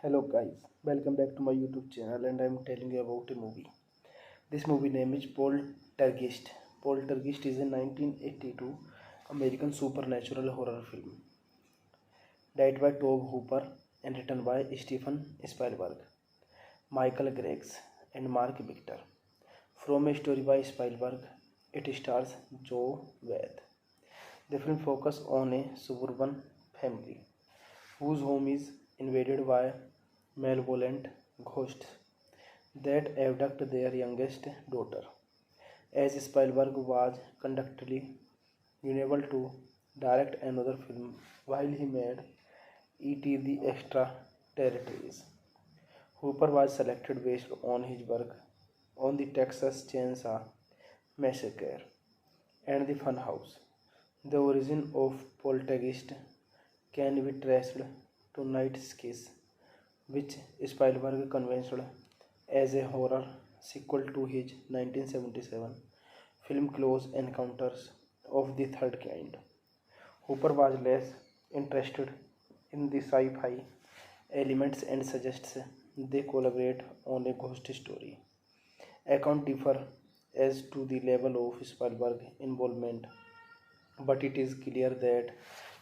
Hello guys, welcome back to my YouTube channel and I am telling you about a movie. This movie name is Poltergeist. Poltergeist is a 1982 American supernatural horror film directed by Tobe Hooper and written by Stephen Spielberg, Michael Greggs and Mark Victor. From a story by Spielberg, it stars Joe Wade. The film focuses on a suburban family whose home is invaded by malevolent ghosts that abduct their youngest daughter. As Spielberg was conductedly unable to direct another film while he made E.T. the Extraterrestrials, Hooper was selected based on his work on the Texas Chainsaw Massacre and the Funhouse. The origin of Poltergeist can be traced to Night's Kiss, which Spielberg conceived as a horror sequel to his 1977 film Close Encounters of the Third Kind. Hooper was less interested in the sci-fi elements and suggests they collaborate on a ghost story. Accounts differ as to the level of Spielberg's involvement, but it is clear that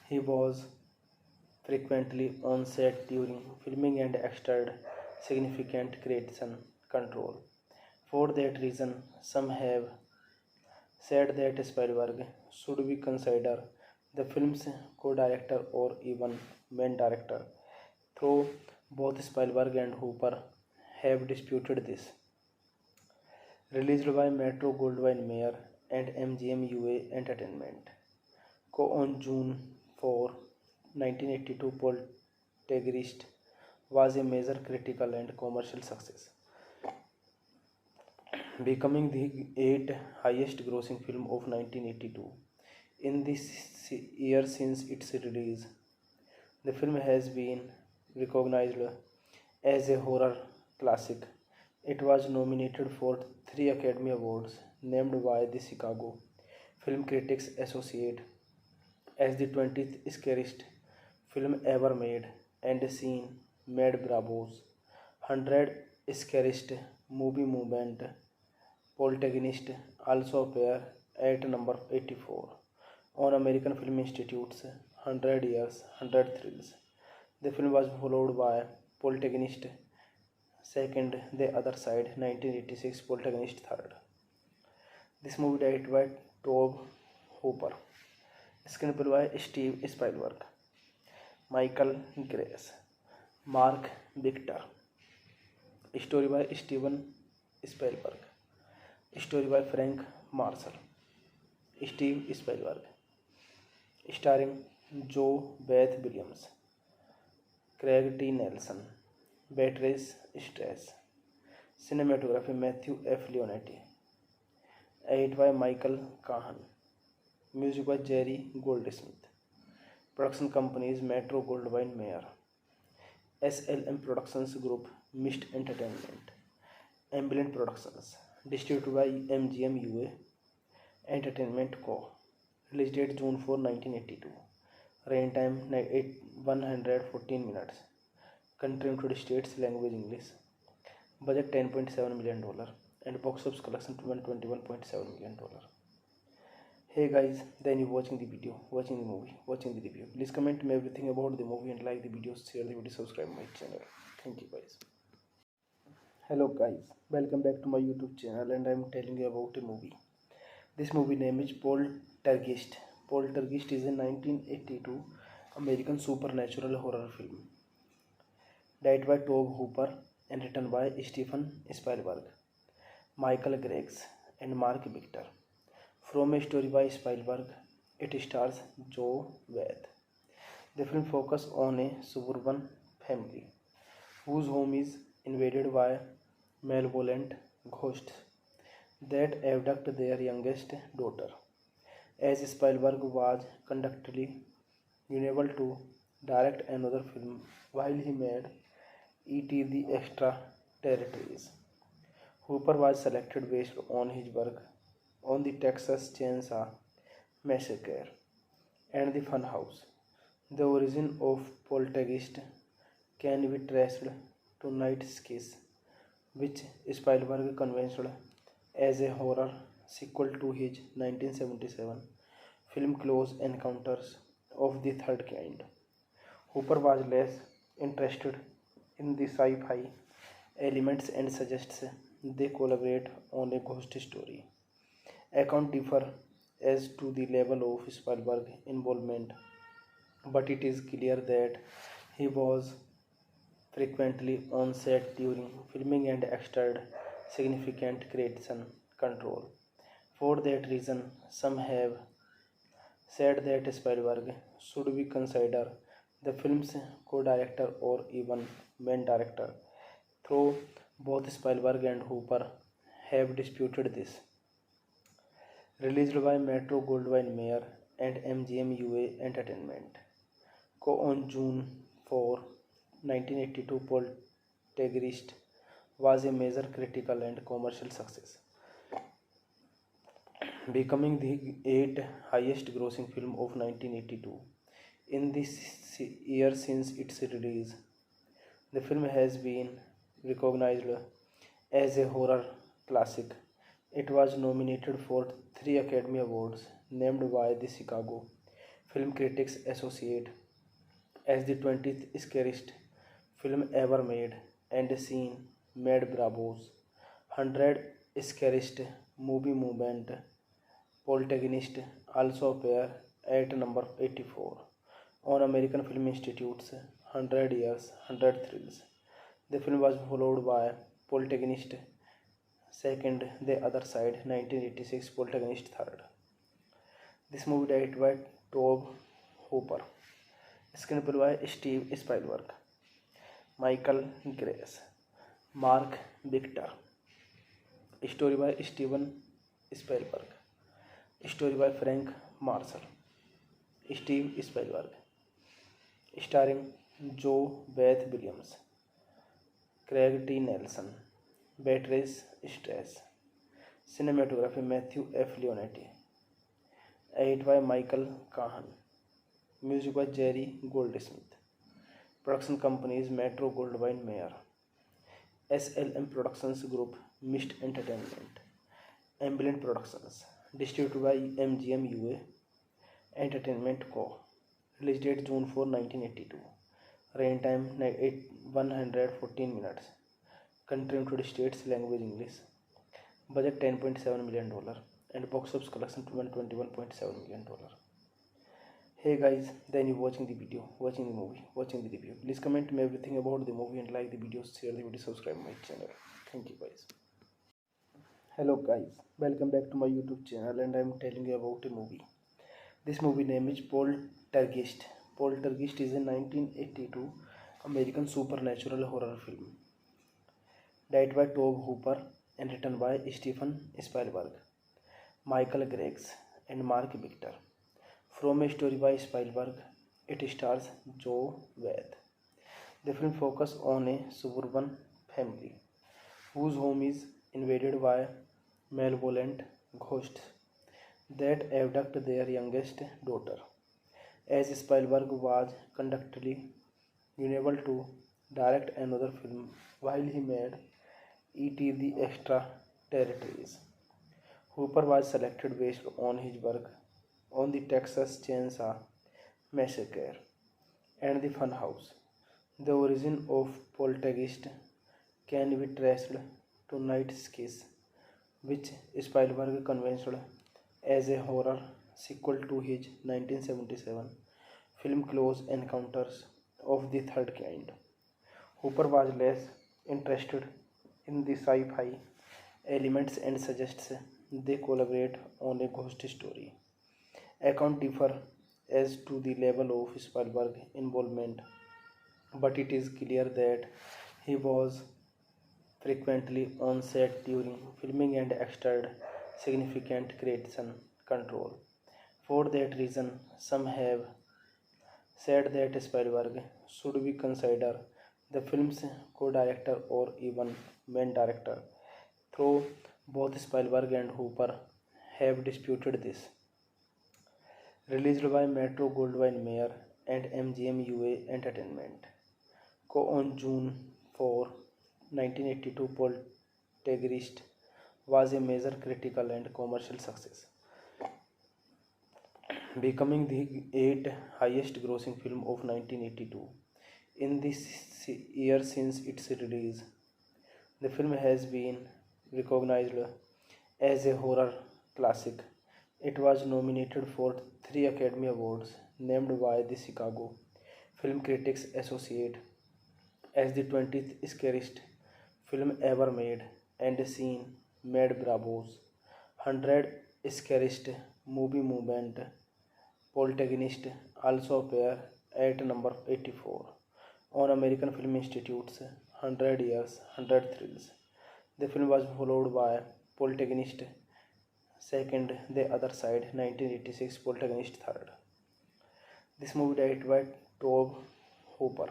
he was frequently on set during filming and exerted significant creation control. For that reason, some have said that Spielberg should be considered the film's co-director or even main director, though both Spielberg and Hooper have disputed this. Released by Metro Goldwyn Mayer and MGM UA Entertainment. On June 4, 1982, Poltergeist was a major critical and commercial success, becoming the eighth highest grossing film of 1982 in the year since its release. The film has been recognized as a horror classic. It was nominated for three Academy Awards, named by the Chicago Film Critics Associate as the 20th scariest film ever made, and seen Mad Bravo's 100 scariest movie movement. Poltergeist also appeared at number 84 on American Film Institute's 100 Years, 100 Thrills. The film was followed by Poltergeist Second, The Other Side, 1986, Poltergeist third. This movie directed by Tobe Hooper. Screenplay by Steve Spielberg, Michael Grace, Mark Victor. Story by Steven Spielberg. Story by Frank Marshall. Steve Spielberg. Starring Joe Beth Williams, Craig T. Nelson, Beatrice Strauss. Cinematography Matthew F. Leonetti. Edit by Michael Kahan. Music by Jerry Goldsmith. Production companies Metro Goldwyn Mayer, SLM Productions Group, Mist Entertainment, Ambient Productions. Distributed by MGM UA Entertainment Co. Release date June 4, 1982. Rain time 114 minutes. Country United States, language English. Budget $10.7 million and box office collection $121.7 million. Hey guys, then you watching the video, watching the movie, watching the review. Please comment me everything about the movie and like the video, share the video, subscribe my channel. Thank you guys. Hello guys, welcome back to my YouTube channel and I am telling you about a movie. This movie name is Poltergeist. Poltergeist is a 1982 American supernatural horror film. Directed by Tobe Hooper and written by Steven Spielberg, Michael Grace and Mark Victor. From a story by Spielberg, it stars Joe Beth. The film focuses on a suburban family whose home is invaded by malevolent ghosts that abduct their youngest daughter. As Spielberg was contractually unable to direct another film while he made E.T. the Extraterrestrials, Hooper was selected based on his work on the Texas Chainsaw Massacre and the Funhouse. The origin of Poltergeist can be traced to Night's Kiss, which Spielberg conceived as a horror sequel to his 1977 film Close Encounters of the Third Kind. Hooper was less interested in the sci-fi elements and suggests they collaborate on a ghost story. Accounts differ as to the level of Spielberg's involvement, but it is clear that he was frequently on set during filming and exerted significant creation control. For that reason, some have said that Spielberg should be considered the film's co-director or even main director, though both Spielberg and Hooper have disputed this. Released by Metro Goldwyn Mayer and MGM UA Entertainment Co. on June 4, 1982, Poltergeist was a major critical and commercial success, becoming the 8th highest grossing film of 1982 in the year since its release. The film has been recognized as a horror classic. It was nominated for 3 Academy Awards, named by the Chicago Film Critics Association as the 20th scariest film ever made, and seen Mad Bravo's 100 Scariest Movie movement. Poltergeist also appeared at number 84 on American Film Institute's 100 Years, 100 Thrills. The film was followed by Poltergeist second, The Other Side, 1986, Poltergeist third. This movie directed by Tobe Hooper. Screenplay by Steve Spielberg, Michael Grace, Mark Victor. Story by Steven Spielberg. Story by Frank Marshall. Steve Spielberg. Starring Joe Beth Williams, Craig T. Nelson, Beatrice Strauss. Cinematography Matthew F. Leonetti. Edit by Michael Kahan. Music by Jerry Goldsmith. Production companies Metro Goldwyn Mayer, SLM Productions Group, Mist Entertainment, Ambient Productions. Distributed by MGM UA Entertainment Co. Release date June 4, 1982. Rain time 114 minutes. country United States, language English, budget $10.7 million, and box office collection $121.7 million. Hey guys, then you watching the video, watching the movie, watching the review. Please comment me everything about the movie and like the video, share the video, subscribe my channel. Thank you guys. Hello guys, welcome back to my YouTube channel, and I'm telling you about a movie. This movie name is Poltergeist. Poltergeist is a 1982 American supernatural horror film, directed by Tobe Hooper and written by Steven Spielberg, Michael Greggs, and Mark Victor. From a story by Spielberg, it stars Joe Wade. The film focuses on a suburban family whose home is invaded by malevolent ghosts that abduct their youngest daughter. As Spielberg was contractually unable to direct another film while he made E.T. the Extraterrestrials, Hooper was selected based on his work on the Texas Chainsaw Massacre and the Funhouse. The origin of Poltergeist can be traced to Night's Kiss, which Spielberg conceived as a horror sequel to his 1977 film Close Encounters of the Third Kind. Hooper was less interested in the sci-fi elements and suggests they collaborate on a ghost story. Accounts differ as to the level of Spielberg's involvement, but it is clear that he was frequently on set during filming and exerted significant creation control. For that reason, some have said that Spielberg should be considered the film's co-director or even main director, though both Spielberg and Hooper have disputed this. Released by Metro-Goldwyn-Mayer and MGM UA Entertainment. On June 4, 1982, Poltergeist was a major critical and commercial success, becoming the 8th highest grossing film of 1982 in the year since its release. The film has been recognized as a horror classic. It was nominated for 3 Academy Awards, named by the Chicago Film Critics Association as the 20th scariest film ever made, and seen Mad Bravo's 100 scariest movie movement. Poltergeist also appeared at number 84 on American Film Institute's 100 Years, 100 Thrills. The film was followed by Poltergeist Second, The Other Side, 1986, Poltergeist Third. This movie directed by Tobe Hooper,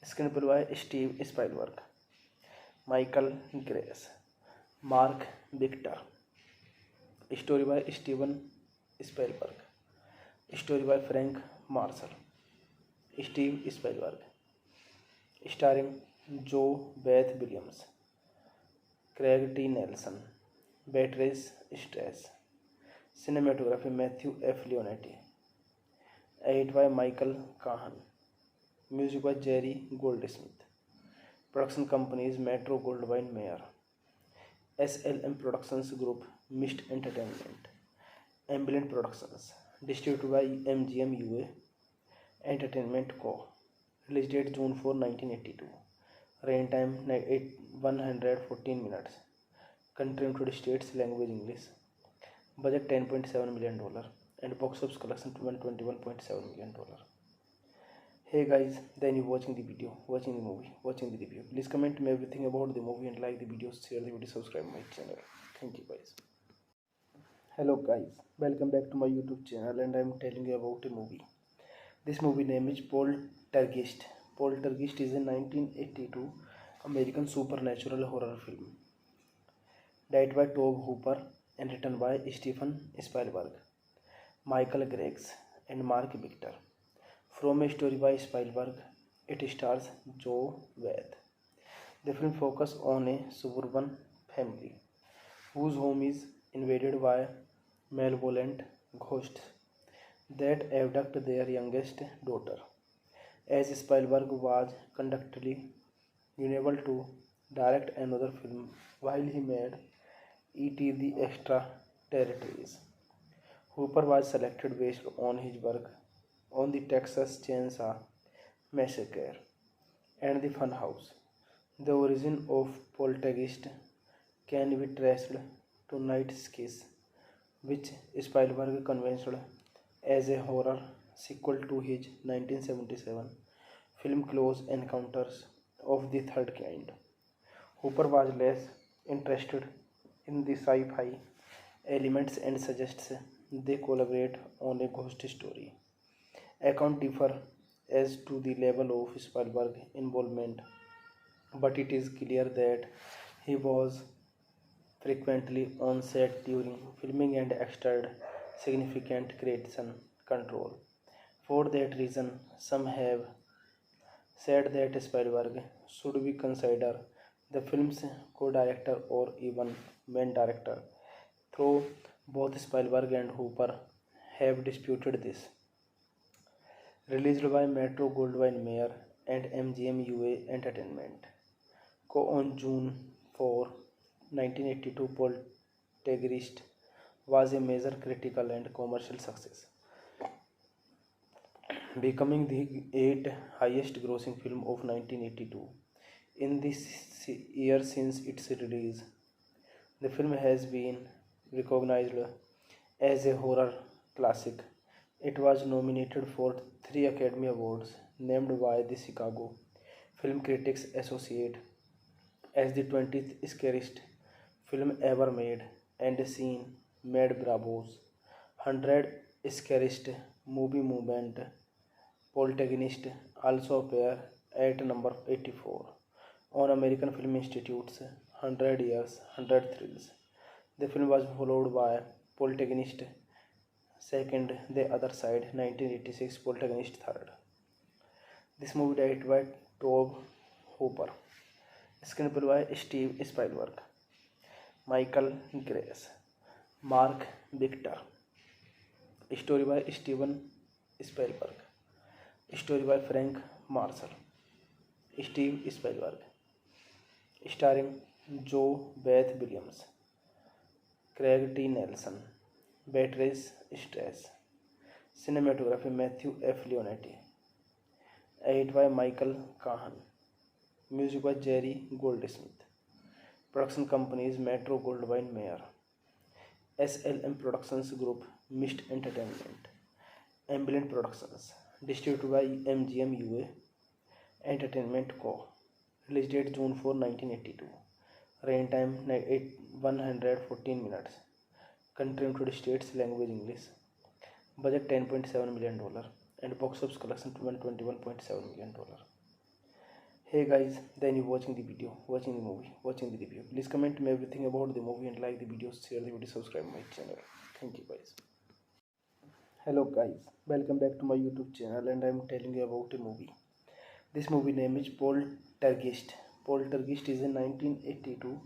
screenplay by Steve Spielberg, Michael Greggs, Mark Victor, story by Steven Spielberg, story by Frank Marshall, Steve Spielberg, starring Joe Beth Williams, Craig T. Nelson, Beatrice Strauss, cinematography Matthew F. Leonetti, edited by Michael Kahan, music by Jerry Goldsmith, production companies Metro-Goldwyn-Mayer, SLM Productions Group, Mist Entertainment, Ambient Productions, distributed by MGM UA Entertainment Co. Release date June 4, 1982. Rain time 114 minutes. Country United States, language English. Budget $10.7 million, and box office collection $121.7 million. Hey guys, then you watching the video, watching the movie, watching the review. Please comment me everything about the movie and like the video, share the video, subscribe my channel. Thank you guys. Hello guys, welcome back to my YouTube channel, and I'm telling you about a movie. This movie name is Poltergeist. Poltergeist is a 1982 American supernatural horror film, directed by Tobe Hooper and written by Steven Spielberg, Michael Greggs, and Mark Victor. From a story by Spielberg, it stars Joe Wade. The film focuses on a suburban family whose home is invaded by malevolent ghosts that abduct their youngest daughter. As Spielberg was contractually unable to direct another film while he made E.T. the Extraterrestrials. Hooper was selected based on his work on the Texas Chainsaw Massacre and the Funhouse. The origin of Poltergeist can be traced to Night's Kiss, which Spielberg conceived as a horror sequel to his 1977 film Close Encounters of the Third Kind. Hooper was less interested in the sci-fi elements and suggests they collaborate on a ghost story. Accounts differ as to the level of Spielberg's involvement, but it is clear that he was frequently on set during filming and exerted significant creation control. For that reason, some have said that Spielberg should be considered the film's co-director or even main director, though both Spielberg and Hooper have disputed this. Released by Metro Goldwyn Mayer and MGM UA Entertainment. On June 4, 1982, Poltergeist was a major critical and commercial success, becoming the eighth highest grossing film of 1982 in the year since its release. The film has been recognized as a horror classic. It was nominated for 3 Academy Awards, named by the Chicago Film Critics Association as the 20th scariest film ever made, and seen Mad Bravo's 100 scariest movie movement. Poltergeist also appear at number 84 on American Film Institute's 100 Years, 100 Thrills. The film was followed by Poltergeist second, The Other Side, 1986, Poltergeist third. This movie directed by Tobe Hooper. Screenplay by Steve Spielberg, Michael Grace, Mark Victor. Story by Steven Spielberg. Story by Frank Marshall. Steve Spielberg. Starring Joe Beth Williams, Craig T. Nelson, Beatrice Strauss. Cinematography Matthew F. Leonetti. Edited by Michael Kahan. Music by Jerry Goldsmith. Production companies Metro Goldwyn Mayer, SLM Productions Group, Mist Entertainment, Amblin Productions. Distributed by MGM UA Entertainment Co. Release date June 4, 1982. Rain time 114 minutes. Country United States, language English. Budget $10.7 million and box office collection $121.7 million. Hey guys, then you watching the video, watching the movie, watching the review. Please comment me everything about the movie and like the video, share the video, subscribe my channel. Thank you guys. Hello guys, welcome back to my YouTube channel, and I am telling you about a movie. This movie name is Poltergeist. Poltergeist is a 1982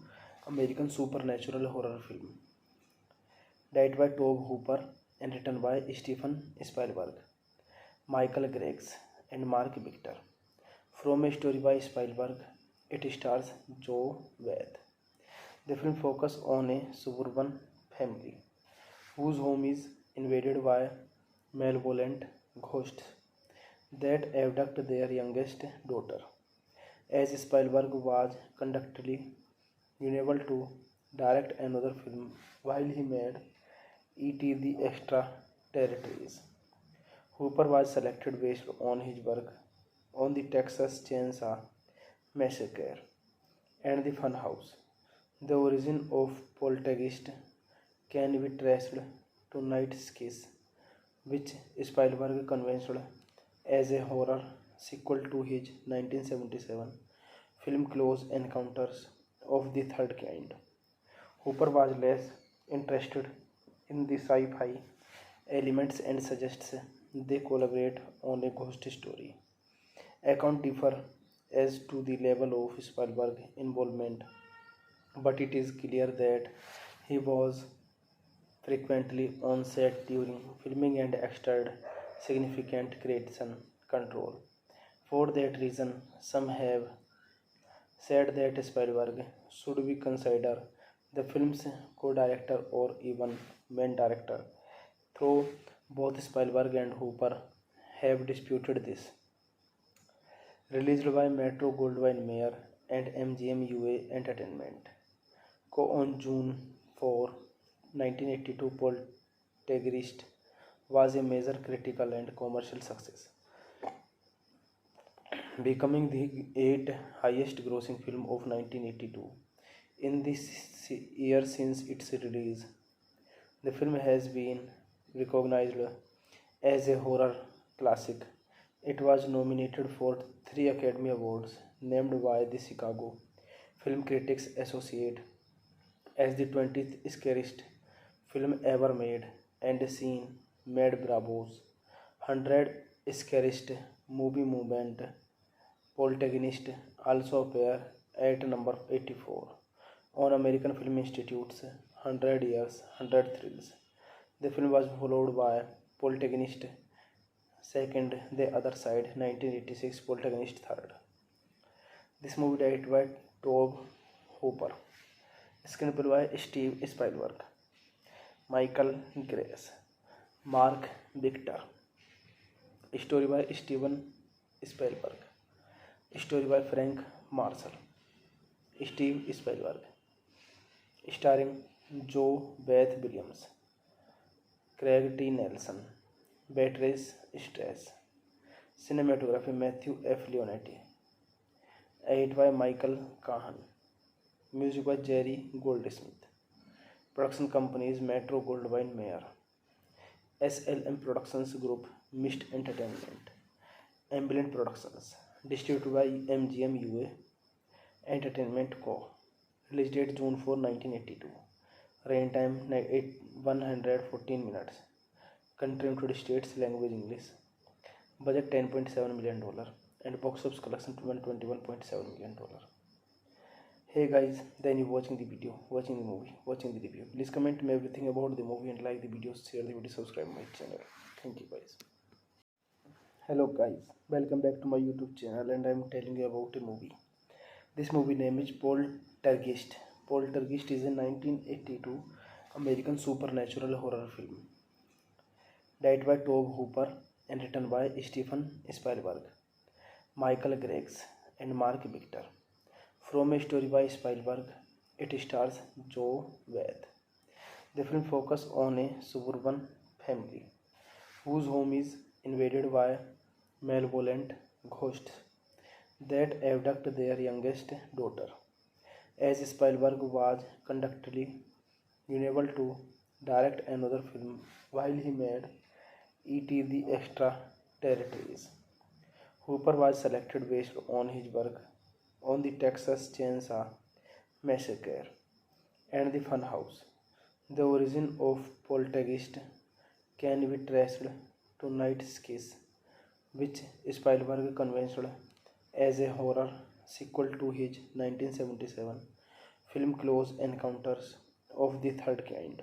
American supernatural horror film, directed by Tobe Hooper and written by Steven Spielberg, Michael Grace, and Mark Victor. From a story by Spielberg, it stars Joe Beth. The film focuses on a suburban family whose home is invaded by malevolent ghosts that abduct their youngest daughter. As Spielberg was conductedly unable to direct another film while he made E.T. the Extraterrestrials, Hooper was selected based on his work on the Texas Chainsaw Massacre and the Funhouse. The origin of Poltergeist can be traced to Night's Kiss, which Spielberg conceived as a horror sequel to his 1977 film Close Encounters of the Third Kind. Hooper was less interested in the sci-fi elements and suggests they collaborate on a ghost story. Accounts differ as to the level of Spielberg's involvement, but it is clear that he was frequently on set during filming and exerted significant creation control. For that reason, some have said that Spielberg should be considered the film's co-director or even main director, though both Spielberg and Hooper have disputed this. Released by Metro Goldwyn Mayer and MGM UA Entertainment. Co-on June 4, 1982, Poltergeist was a major critical and commercial success, becoming the eighth highest grossing film of 1982 in this year since its release. The film has been recognized as a horror classic. It was nominated for three Academy Awards, named by the Chicago Film Critics Association as the 20th scariest film ever made, and seen made Bravo's 100 scariest movie movement. Poltergeist also appear at number 84 on American Film Institute's 100 Years, 100 Thrills. The film was followed by Poltergeist second, The Other Side, 1986, Poltergeist third. This movie directed by Tobe Hooper. Screenplay by Steve Spielberg, Michael Grace, Mark Victor. Story by Steven Spielberg. Story by Frank Marshall. Steve Spielberg. Starring Joe Beth Williams, Craig T. Nelson, Beatrice Strauss. Cinematography Matthew F. Leonetti. Edit by Michael Kahan. Music by Jerry Goldsmith. Production companies Metro Goldwyn Mayer, SLM Productions Group, Mist Entertainment, Ambient Productions. Distributed by MGM UA Entertainment Co. Release date June 4, 1982. Rain time 114 minutes. Country United States, language English. Budget $10.7 million and box office collection $21.7 million. Hey guys, then you watching the video, watching the movie, watching the review. Please comment me everything about the movie and like the video, share the video, subscribe my channel. Thank you guys. Hello guys, welcome back to my YouTube channel, and I am telling you about a movie. This movie name is Poltergeist. Poltergeist is a 1982 American supernatural horror film, directed by Tobe Hooper and written by Steven Spielberg, Michael Grace, and Mark Victor. From a story by Spielberg, it stars Joe Beth. The film focuses on a suburban family whose home is invaded by malevolent ghosts that abduct their youngest daughter. As Spielberg was conductedly unable to direct another film while he made E.T. the Extraterrestrials, Hooper was selected based on his work on the Texas Chainsaw Massacre and the Funhouse. The origin of Poltergeist can be traced to Night's Kiss, which Spielberg conceived as a horror sequel to his 1977 film Close Encounters of the Third Kind.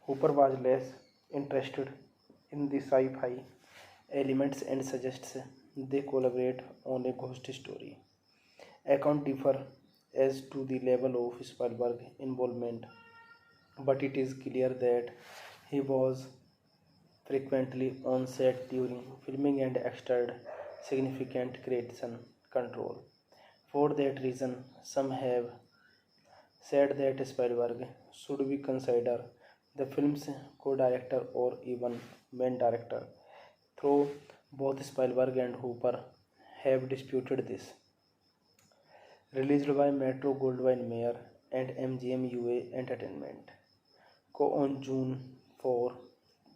Hooper was less interested in the sci-fi elements and suggests they collaborate on a ghost story. Accounts differ as to the level of Spielberg's involvement, but it is clear that he was frequently on set during filming and exerted significant creation control. For that reason, some have said that Spielberg should be considered the film's co-director or even main director, though both Spielberg and Hooper have disputed this. Released by Metro Goldwyn Mayer and MGM UA Entertainment. Co-on June 4,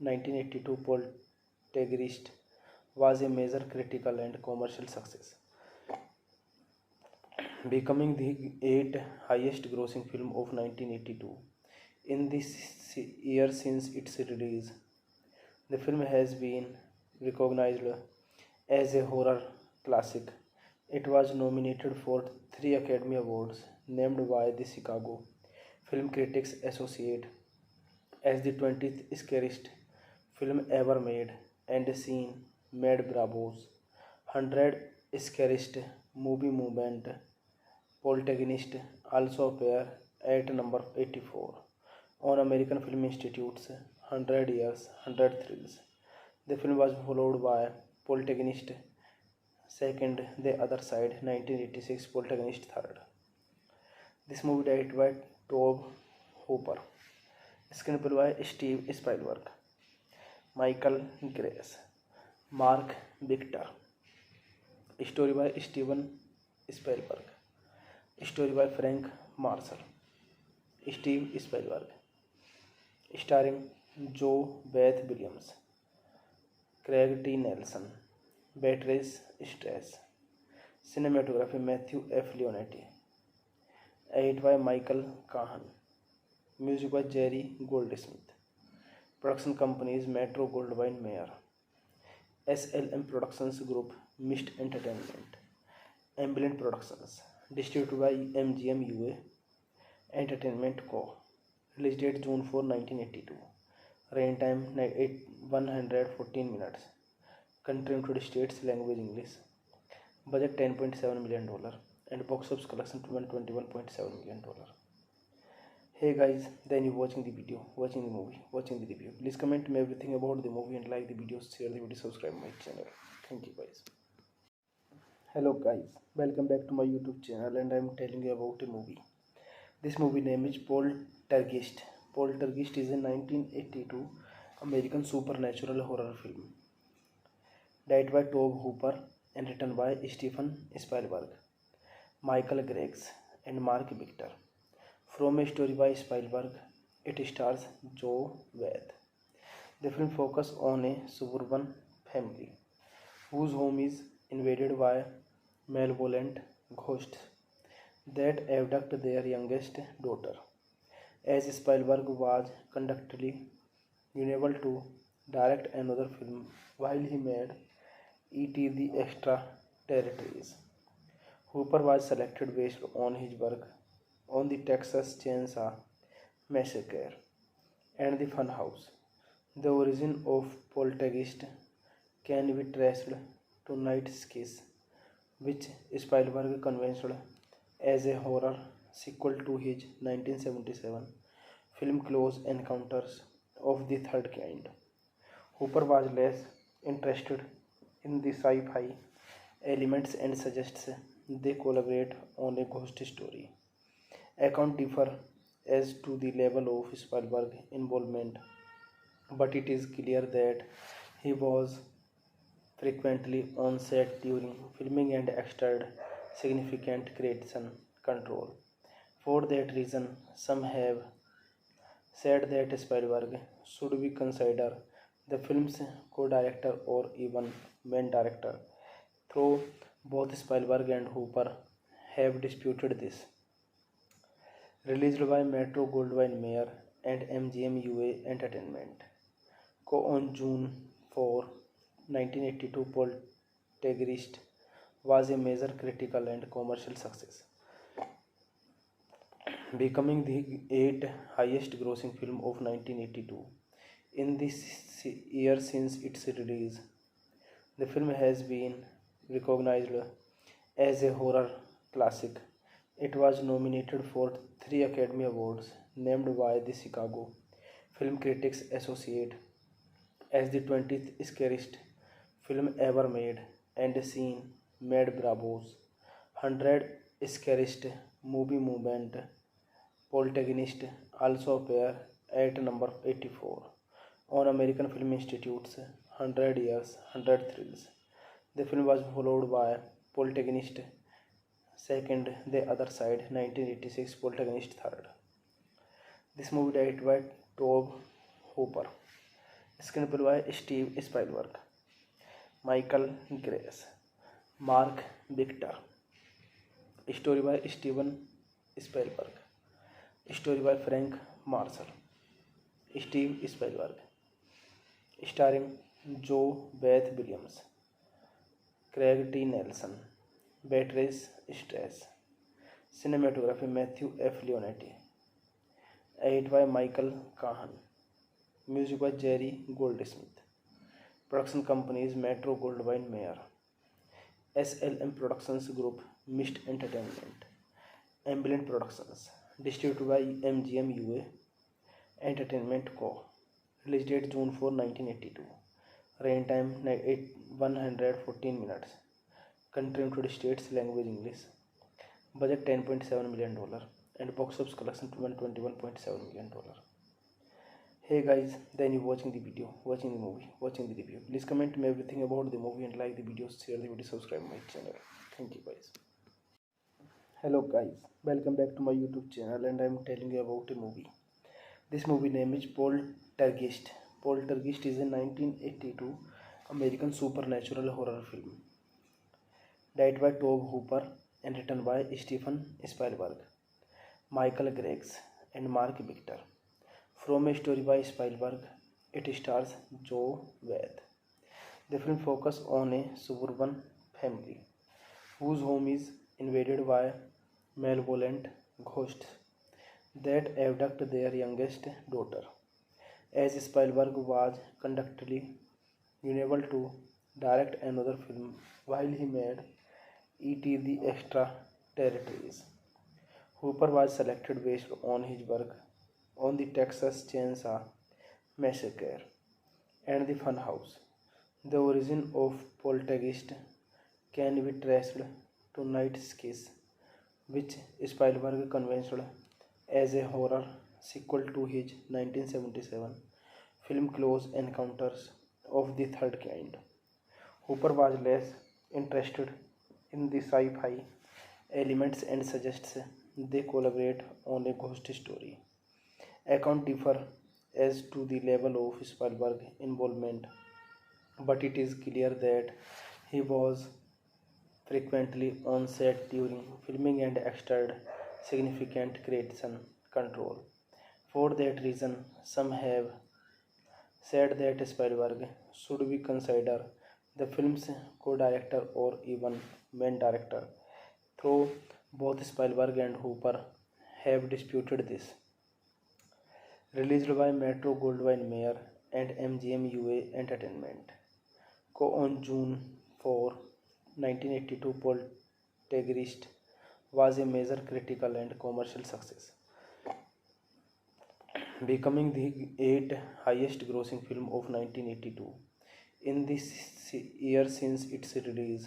1982, Poltergeist was a major critical and commercial success, becoming the eighth highest grossing film of 1982 in this year since its release. The film has been recognized as a horror classic. It was nominated for three Academy Awards, named by the Chicago Film Critics Association as the 20th scariest film ever made, and seen made Bravo's 100 scariest movie movement. Poltergeist also appear at number 84 on American Film Institute's 100 Years, 100 Thrills. The film was followed by Poltergeist Second, The Other Side, 1986, Poltergeist Third. This movie directed by Tobe Hooper, screenplay by Steve Spielberg, Michael Grace, Mark Victor, story by Steven Spielberg, story by Frank Marshall, Steve Spielberg, starring Joe Beth Williams, Craig T. Nelson, Beatrice Strauss, cinematography Matthew F. Leonetti, edit by Michael Kahan, music by Jerry Goldsmith, production companies Metro Goldwyn Mayer, SLM Productions Group, Mist Entertainment, Ambient Productions, distributed by MGM UA Entertainment Co. Release date June 4, 1982. Rain time 114 minutes. Country United States, language English. Budget $10.7 million and box office collection $121.7 million. Hey guys, then you watching the video, watching the movie, watching the review. Please comment me everything about the movie and like the video, share the video, subscribe my channel. Thank you guys. Hello guys, welcome back to my YouTube channel and I am telling you about a movie. This movie name is Poltergeist. Poltergeist is a 1982 American supernatural horror film. Directed by Tobe Hooper and written by Stephen Spielberg, Michael Grace and Mark Victor. From a story by Spielberg, it stars Joe Beth. The film focuses on a suburban family whose home is invaded by malevolent ghosts that abduct their youngest daughter. As Spielberg was contractually unable to direct another film while he made E.T. the Extraterrestrials, Hooper was selected based on his work on the Texas Chainsaw Massacre and the Funhouse. The origin of Poltergeist can be traced to Night's Kiss, which Spielberg conceived as a horror sequel to his 1977 film Close Encounters of the Third Kind. Hooper was less interested in the sci-fi elements and suggests they collaborate on a ghost story. Accounts differ as to the level of Spielberg's involvement, but it is clear that he was frequently on set during filming and exerted significant creation control. For that reason, some have said that Spielberg should be considered the film's co-director or even main director, though both Spielberg and Hooper have disputed this. Released by Metro Goldwyn Mayer and MGM UA Entertainment Co. on June 4, 1982, Poltergeist was a major critical and commercial success, becoming the 8th highest grossing film of 1982 in the year since its release. The film has been recognized as a horror classic. It was nominated for 3 Academy Awards, named by the Chicago Film Critics Association as the 20th scariest film ever made, and seen Mad Bravo's 100 Scariest Movie movement. Poltergeist also appear at number 84 on American Film Institute's 100 Years, 100 Thrills. The film was followed by Poltergeist Second, The Other Side, 1986, Poltergeist Third. This movie directed by Tobe Hooper, screenplay by Steve Spielberg, Michael Grace, Mark Victor, story by Steven Spielberg, story by Frank Marshall, Steve Spielberg, starring Joe Beth Williams, Craig T. Nelson, Beatrice Strauss, cinematography Matthew F. Leonetti, edit by Michael Kahan, music by Jerry Goldsmith, production companies Metro Goldwyn Mayer, SLM Productions Group, Mist Entertainment, Ambient Productions. Distributed by MGM UA Entertainment Co. Release date June 4, 1982. Rain time 114 minutes. Country United States, language English. Budget $10.7 million and box office collection $121.7 million. Hey guys, then you watching the video, watching the movie, watching the review. Please comment me everything about the movie and like the video, share the video, subscribe my channel. Thank you guys. Hello guys, welcome back to my YouTube channel and I am telling you about a movie. This movie name is Poltergeist. Poltergeist is a 1982 American supernatural horror film. Directed by Tobe Hooper and written by Stephen Spielberg, Michael Greggs and Mark Victor. From a story by Spielberg, it stars Joe Wade. The film focuses on a suburban family whose home is invaded by malevolent ghosts that abduct their youngest daughter. As Spielberg was contractually unable to direct another film while he made E.T. the Extraterrestrials, Hooper was selected based on his work on the Texas Chainsaw Massacre and the Funhouse. The origin of Poltergeist can be traced to Night's Kiss, which Spielberg conceived as a horror sequel to his 1977 film Close Encounters of the Third Kind. Hooper was less interested in the sci-fi elements and suggests they collaborate on a ghost story. Accounts differ as to the level of Spielberg's involvement, but it is clear that he was frequently on set during filming and exerted significant creation control. For that reason, some have said that Spielberg should be considered the film's co-director or even main director, though both Spielberg and Hooper have disputed this. Released by Metro-Goldwyn-Mayer and MGM UA Entertainment Co. on June 4, 1982, Poltergeist was a major critical and commercial success, becoming the 8th highest grossing film of 1982 in the year since its release.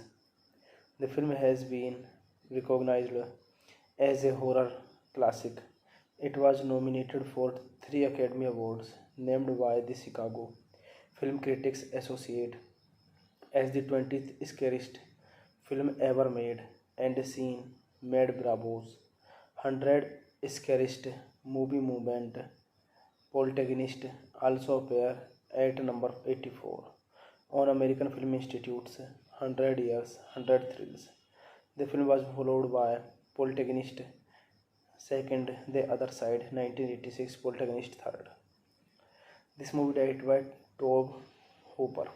The film has been recognized as a horror classic. It was nominated for 3 Academy Awards, named by the Chicago Film Critics Association as the 20th scariest film ever made, and seen Mad Bravo's 100 Scariest Movie movement. Poltergeist also appeared at number 84 on American Film Institute's 100 Years, 100 Thrills. The film was followed by Poltergeist Second, The Other Side, 1986, Poltergeist Third. This movie directed by Tobe Hooper.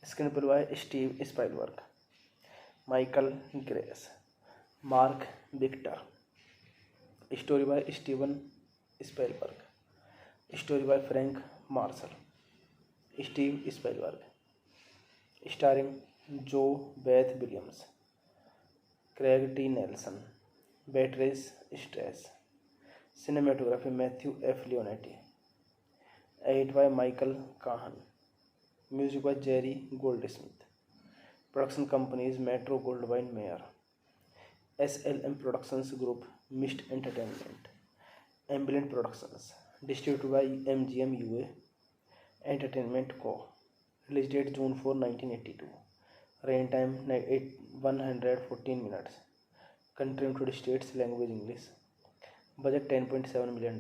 Screenplay by Steve Spielberg, Michael Greggs, Mark Victor. Story by Steven Spielberg. Story by Frank Marshall. Steve Spielberg. Starring Joe Beth Williams, Craig T. Nelson, Beatrice Strauss. Cinematography Matthew F. Leonetti. Edited by Michael Kahan. Music by Jerry Goldsmith. Production companies Metro-Goldwyn-Mayer, SLM Productions Group, Mist Entertainment, Ambient Productions. Distributed by MGM UA Entertainment Co. Release date June 4, 1982. Rain time 114 minutes. Country United States, language English. Budget $10.7 million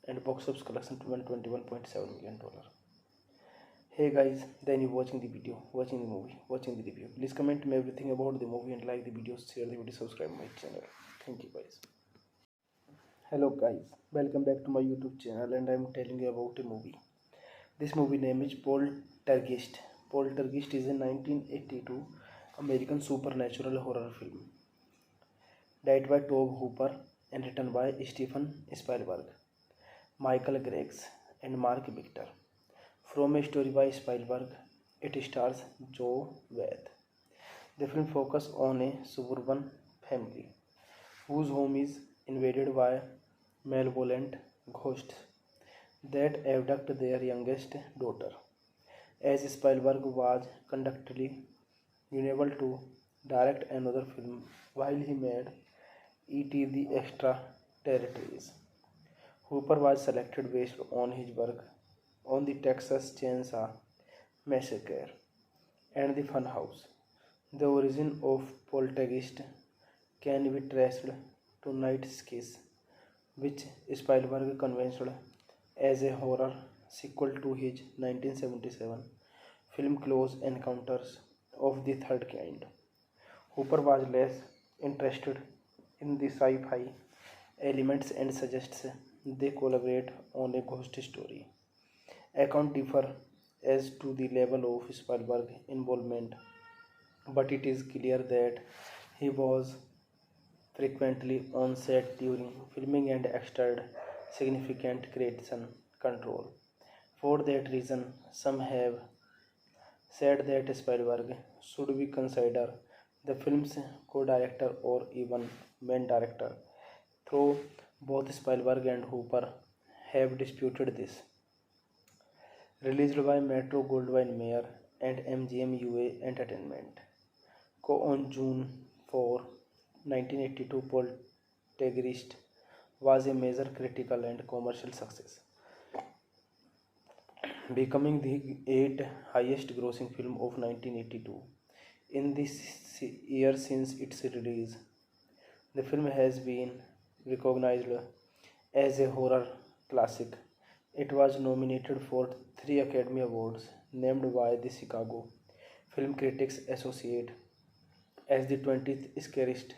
and box office collection $121.7 million. Hey guys, then you watching the video, watching the movie, watching the review. Please comment me everything about the movie and like the video, share the video, subscribe my channel. Thank you guys. Hello guys, welcome back to my YouTube channel and I am telling you about a movie. This movie name is Poltergeist. Poltergeist is a 1982 American supernatural horror film. Directed by Tobe Hooper and written by Stephen Spielberg, Michael Greggs and Mark Victor. From a story by Spielberg, it stars Joe Wade. The film focuses on a suburban family whose home is invaded by malevolent ghosts that abduct their youngest daughter. As Spielberg was contractually unable to direct another film while he made E.T. the Extraterrestrials, Hooper was selected based on his work on the Texas Chainsaw Massacre and the Funhouse. The origin of Poltergeist can be traced to Night's Kiss, which Spielberg conceived as a horror sequel to his 1977 film Close Encounters of the Third Kind. Hooper was less interested in the sci-fi elements and suggests they collaborate on a ghost story. Accounts differ as to the level of Spielberg's involvement, but it is clear that he was frequently on set during filming and exerted significant creation control. For that reason, some have said that Spielberg should be considered the film's co-director or even main director, though both Spielberg and Hooper have disputed this. Released by Metro-Goldwyn-Mayer and MGM UA Entertainment. On June 4, 1982, Poltergeist was a major critical and commercial success, becoming the 8th highest grossing film of 1982. In this year since its release, the film has been recognized as a horror classic. It was nominated for 3 Academy Awards, named by the Chicago Film Critics Association as the 20th scariest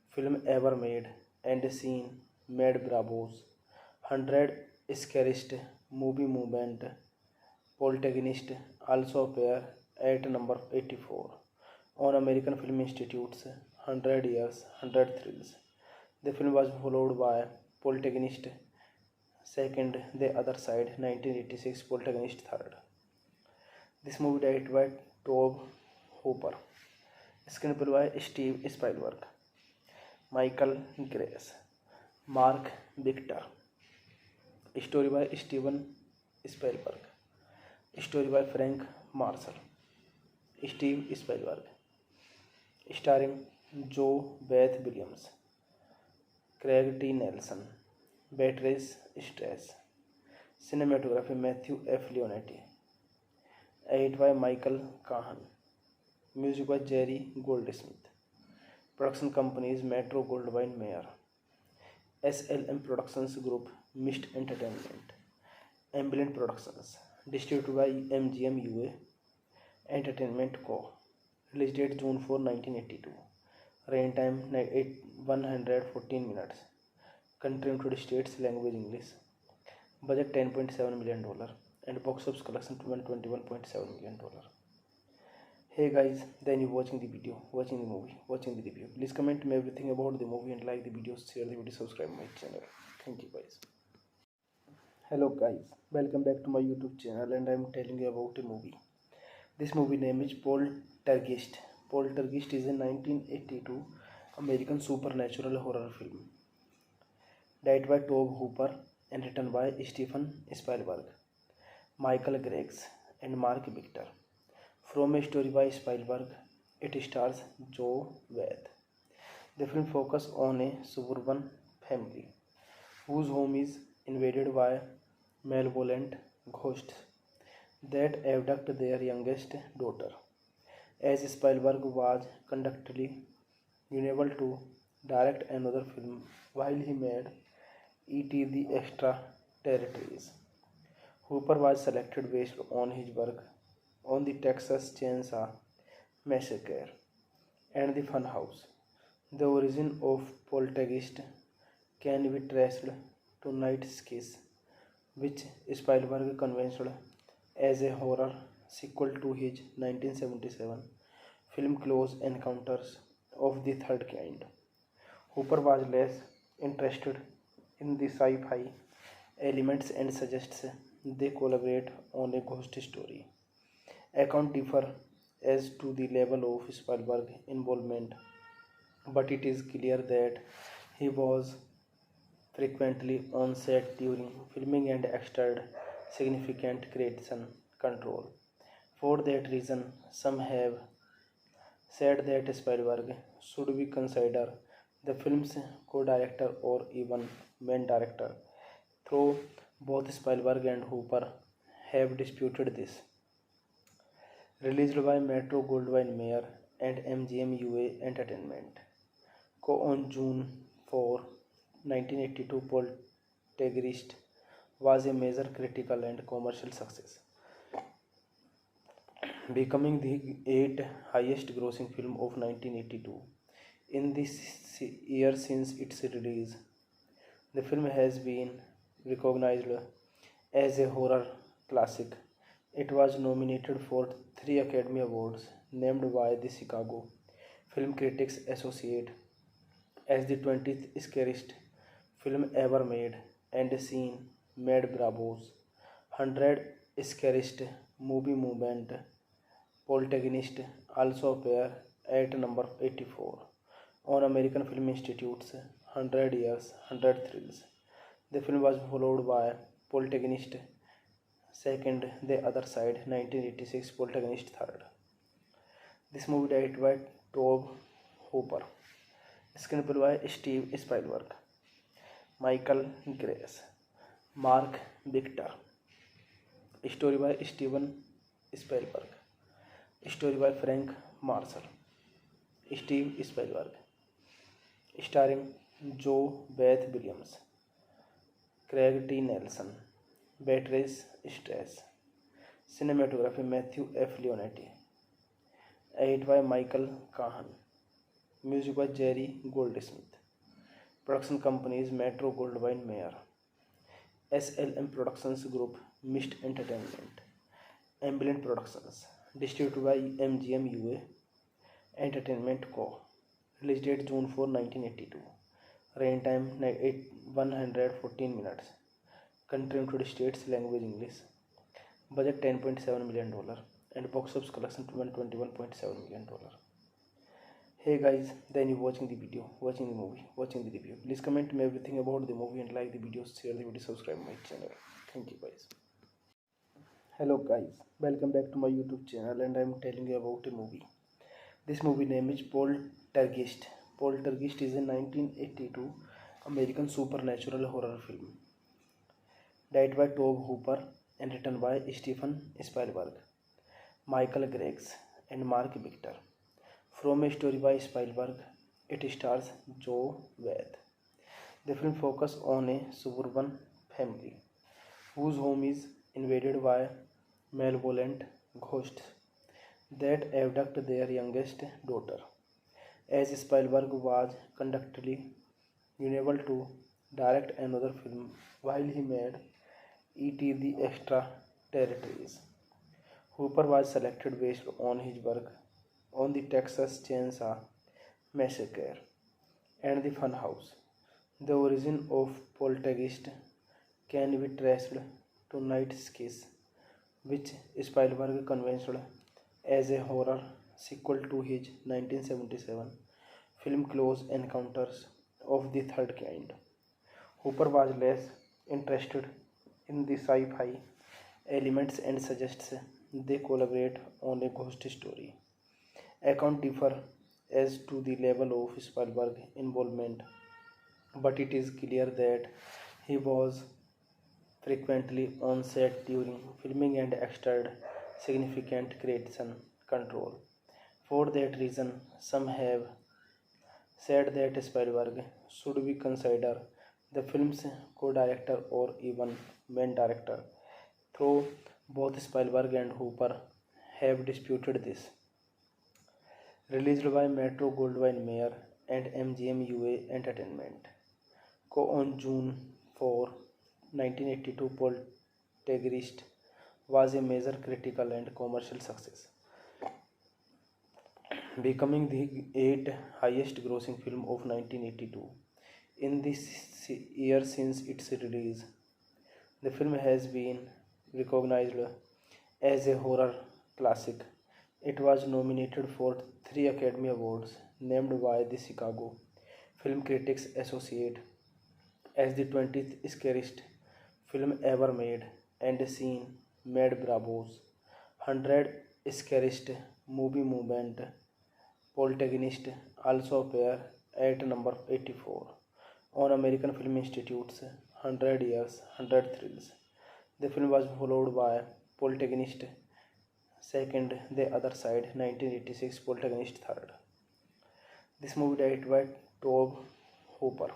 film ever made, and seen made Bravo's 100 scariest movie movement. Poltergeist also appear at number 84 on American Film Institute's 100 Years, 100 Thrills. The film was followed by Poltergeist second, The Other Side, 1986, Poltergeist third. This movie directed by Tobe Hooper, screenplay by Steve Spielberg, Michael Grace, Mark Victor, story by Steven Spielberg, story by Frank Marshall, Steve Spielberg, starring Joe Beth Williams, Craig T. Nelson, Beatrice Strauss, cinematography Matthew F. Leonetti, edited by Michael Kahan, music by Jerry Goldsmith, production companies Metro-Goldwyn-Mayer, SLM Productions Group, Mist Entertainment, Amblin Productions, distributed by MGM UA Entertainment Co. Release date June 4, 1982. Rain time 114 minutes. Country United States, language English. Budget $10.7 million and box office collection $121.7 million. Hey guys, then you watching the video, watching the movie, watching the review. Please comment me everything about the movie and like the video, share the video, subscribe my channel. Thank you guys. Hello guys, welcome back to my YouTube channel, and I am telling you about a movie. This movie name is Poltergeist. Poltergeist is a 1982 American supernatural horror film, directed by Tobe Hooper and written by Steven Spielberg, Michael Grace, and Mark Victor. From a story by Spielberg, it stars Joe Beth. The film focuses on a suburban family whose home is invaded by malevolent ghosts that abduct their youngest daughter. As Spielberg was contractually unable to direct another film while he made E.T. the Extraterrestrials, Hooper was selected based on his work on the Texas Chainsaw Massacre and the Funhouse. The origin of Poltergeist can be traced to Night's Kiss, which Spielberg conceived as a horror sequel to his 1977 film Close Encounters of the Third Kind. Hooper was less interested in the sci-fi elements and suggests they collaborate on a ghost story. Accounts differ as to the level of Spielberg's involvement, but it is clear that He was frequently on set during filming and exerted significant creation control. For that reason, some have said that Spielberg should be considered the film's co-director or even main director, though both Spielberg and Hooper have disputed this. Released by Metro Goldwyn Mayer and MGM UA Entertainment. Co-on June 4, 1982, Poltergeist was a major critical and commercial success, becoming the eighth highest grossing film of 1982 in this year since its release. The film has been recognized as a horror classic. It was nominated for 3 Academy Awards, named by the Chicago Film Critics Association as the 20th scariest film ever made, and seen made Bravo's 100 scariest movie movement. Poltergeist also appear at number 84 on American Film Institute's 100 Years, 100 Thrills. The film was followed by Poltergeist second, The Other Side, 1986, Poltergeist third. This movie directed by Tobe Hooper, screenplay by Steve Spielberg, Michael Grace, Mark Victor, story by Steven Spielberg, story by Frank Marshall, Steve Spielberg, starring Joe Beth Williams, Craig T. Nelson, Beatrice Strauss, cinematography Matthew F. Leonetti, edited by Michael Kahan, music by Jerry Goldsmith, production companies Metro Goldwyn Mayer, SLM Productions Group, Mist Entertainment, Amblin Productions, distributed by MGM UA Entertainment Co. Release date June 4, 1982. Rain time 114 minutes. Country United States, language English. Budget $10.7 million and box office collection $121.7 million. Hey guys, then you watching the video, watching the movie, watching the review. Please comment me everything about the movie and like the video, share the video, subscribe my channel. Thank you guys. Hello guys, welcome back to my YouTube channel, and I am telling you about a movie. This movie name is Poltergeist. Poltergeist is a 1982 American supernatural horror film, directed by Tobe Hooper and written by Steven Spielberg, Michael Grace, and Mark Victor. From a story by Spielberg, it stars Joe Beth. The film focuses on a suburban family whose home is invaded by malevolent ghosts that abduct their youngest daughter. As Spielberg was conductedly unable to direct another film while he made E.T. the Extraterrestrials, Hooper was selected based on his work on the Texas Chainsaw Massacre and the Funhouse. The origin of Poltergeist can be traced to Night's Kiss, which Spielberg conceived as a horror sequel to his 1977 film Close Encounters of the Third Kind. Hooper was less interested in the sci-fi elements and suggests they collaborate on a ghost story. Accounts differ as to the level of Spielberg's involvement, but it is clear that he was frequently on set during filming and exerted significant creation control. For that reason, some have said that Spielberg should be considered the film's co-director or even main director, though both Spielberg and Hooper have disputed this. Released by Metro Goldwyn Mayer and MGM UA Entertainment. Co-on June 4, 1982, Poltergeist was a major critical and commercial success, becoming the eighth highest grossing film of 1982 in this year since its release. The film has been recognized as a horror classic. It was nominated for 3 Academy Awards, named by the Chicago Film Critics Associate as the 20th scariest film ever made and seen made Bravo's 100 scariest movie movement. Poltergeist also appear at number 84 on American Film Institute's 100 Years, 100 Thrills. The film was followed by Poltergeist second, The Other Side, 1986, Poltergeist third. This movie directed by Tobe Hooper.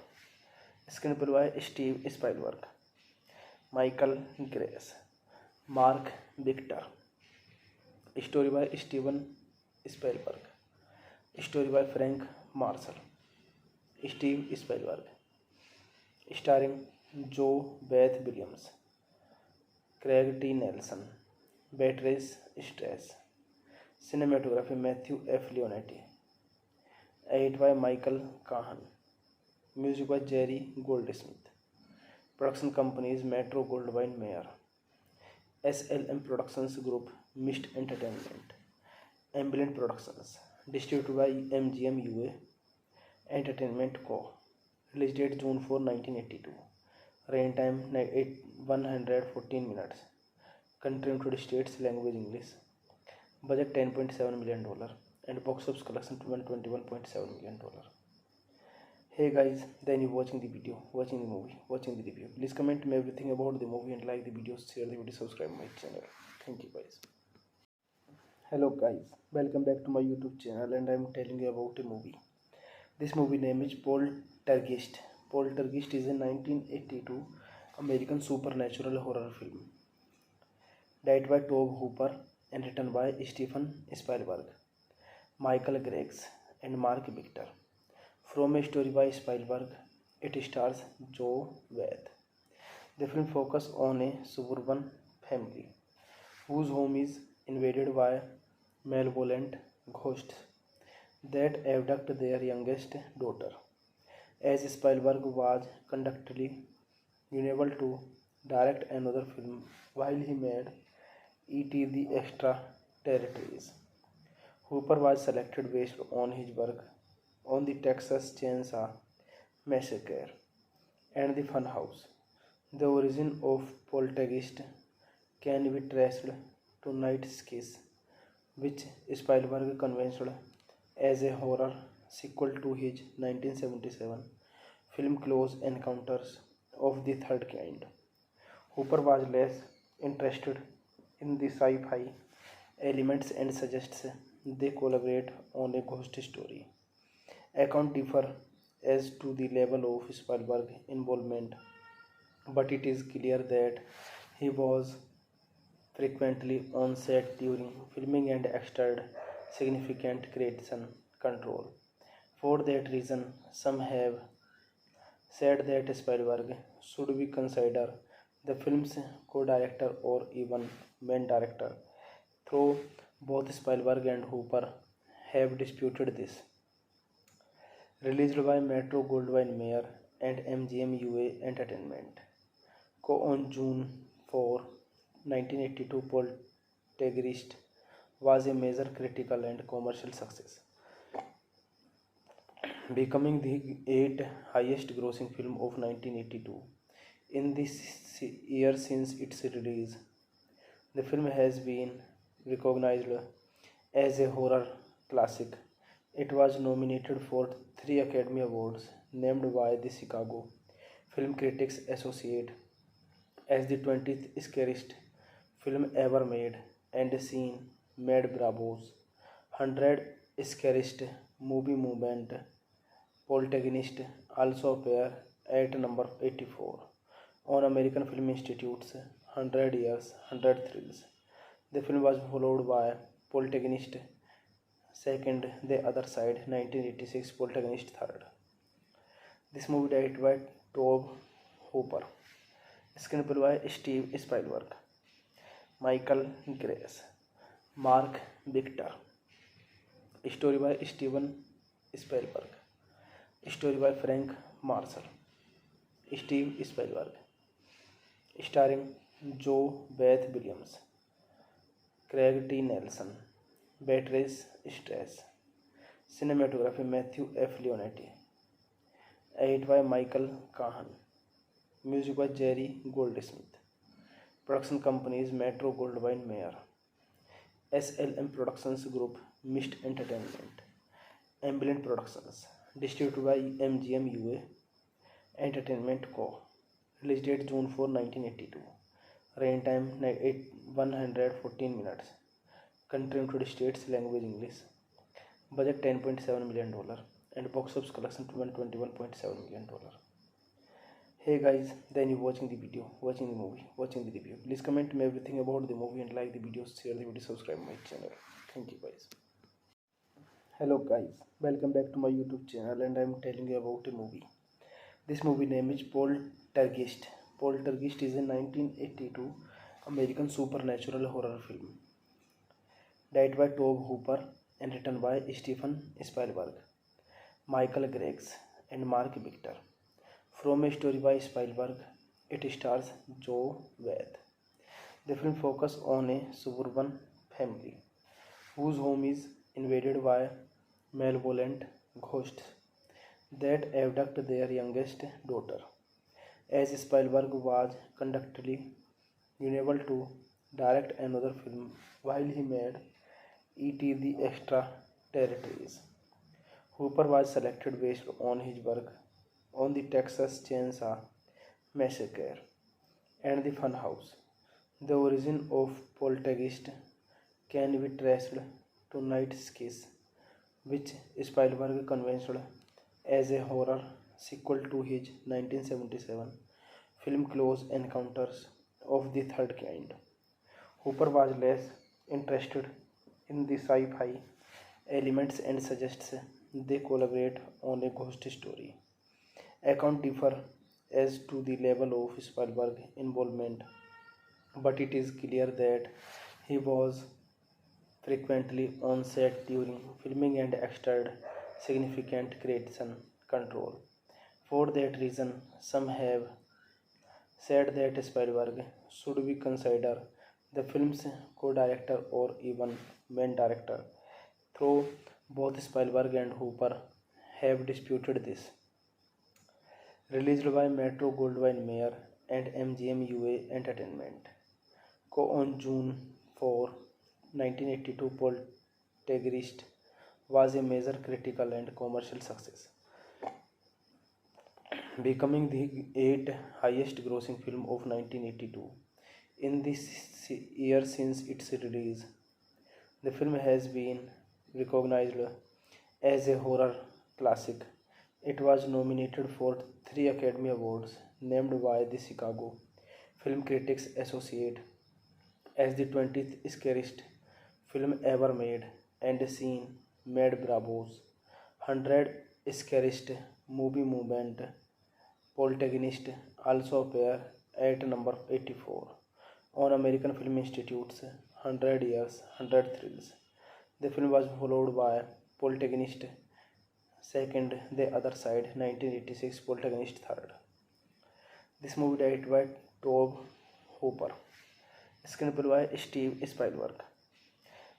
Screenplay by Steve Spielberg, Michael Grace, Mark Victor. Story by Steven Spielberg. Story by Frank Marshall. Steve Spielberg. Starring Joe Beth Williams, Craig T. Nelson, Beatrice Strauss. Cinematography Matthew F. Leonetti. Edit by Michael Kahan. Music by Jerry Goldsmith. Production companies Metro Goldwyn Mayer, SLM Productions Group, Mist Entertainment, Ambient Productions. Distributed by MGM UA Entertainment Co. Release date June 4, 1982. Rain time 114 minutes. Country United States, language English. Budget $10.7 million and box office collection $121.7 million. Hey guys, then you watching the video, watching the movie, watching the review. Please comment me everything about the movie and like the video, share the video, subscribe my channel. Thank you guys. Hello guys, welcome back to my YouTube channel and I am telling you about a movie. This movie name is Poltergeist. Poltergeist is a 1982 American supernatural horror film. Directed by Tobe Hooper and written by Stephen Spielberg, Michael Grace and Mark Victor. From a story by Spielberg, it stars Joe Beth. The film focuses on a suburban family whose home is invaded by malevolent ghosts that abduct their youngest daughter. As Spielberg was conductedly unable to direct another film while he made E.T. the Extraterrestrials, Hooper was selected based on his work on the Texas Chainsaw Massacre and the Funhouse. The origin of Poltergeist can be traced to Night's Kiss, which Spielberg conceived as a horror sequel to his 1977 film Close Encounters of the Third Kind. Hooper was less interested in the sci-fi elements and suggests they collaborate on a ghost story. Accounts differ as to the level of Spielberg's involvement, but it is clear that he was frequently on set during filming and exerted significant creation control. For that reason, some have said that Spielberg should be considered the film's co-director or even main director, though both Spielberg and Hooper have disputed this. Released by Metro Goldwyn Mayer and MGM UA Entertainment Co. on June 4, 1982, Poltergeist was a major critical and commercial success, becoming the 8th highest grossing film of 1982 in the year since its release. The film has been recognized as a horror classic. It was nominated for 3 Academy Awards, named by the Chicago Film Critics Associate as the 20th scariest film ever made and seen made Bravo's 100 scariest movie movement. Poltergeist also appear at number 84 on American Film Institute's 100 Years, 100 Thrills. The film was followed by Poltergeist second, The Other Side, 1986, Poltergeist third. This movie directed by Tobe Hooper. Screenplay by Steve Spielberg, Michael Grace, Mark Victor. Story by Steven Spielberg. Story by Frank Marshall. Steve Spielberg. Starring Joe Beth Williams, Craig T. Nelson, Beatrice Strauss. Cinematography Matthew F. Leonetti. Edited by Michael Kahan. Music by Jerry Goldsmith. Production companies Metro Goldwyn Mayer, SLM Productions Group, Mist Entertainment, Ambient Productions. Distributed by MGM UA Entertainment Co. Release date June 4, 1982. Rain time 114 minutes. Country United States, language English. Budget $10.7 million and box office collection $121.7 million. Hey guys, then you watching the video, watching the movie, watching the review. Please comment me everything about the movie and like the video, share the video, subscribe my channel. Thank you guys. Hello guys, welcome back to my YouTube channel and I am telling you about a movie. This movie name is Poltergeist. Poltergeist is a 1982 American supernatural horror film. Directed by Tobe Hooper and written by Steven Spielberg, Michael Greggs and Mark Victor. From a story by Spielberg, it stars Joe Wade. The film focuses on a suburban family whose home is invaded by malevolent ghosts that abduct their youngest daughter. As Spielberg was contractually unable to direct another film while he made E.T. the Extraterrestrials, Hooper was selected based on his work on the Texas Chainsaw Massacre and the Funhouse. The origin of Poltergeist can be traced to Night's Kiss, which Spielberg conceived as a horror sequel to his 1977 film Close Encounters of the Third Kind. Hooper was less interested in the sci-fi elements and suggests they collaborate on a ghost story. Accounts differ as to the level of Spielberg's involvement, but it is clear that he was frequently on set during filming and exerted significant creation control. For that reason, some have said that Spielberg should be considered the film's co-director or even main director, though both Spielberg and Hooper have disputed this. Released by Metro Goldwyn Mayer and MGM UA Entertainment. On June 4, 1982, Poltergeist was a major critical and commercial success, becoming the 8th highest grossing film of 1982 in the year since its release. The film has been recognized as a horror classic. It was nominated for 3 Academy Awards, named by the Chicago Film Critics Association as the 20th scariest film ever made, and seen Mad Bravo's 100 Scariest Movie movement. Poltergeist also appeared at number 84 on American Film Institute's 100 Years, 100 Thrills. The film was followed by Poltergeist Second, The Other Side, 1986, Poltergeist Third. This movie directed by Tobe Hooper. Screenplay by Steve Spielberg,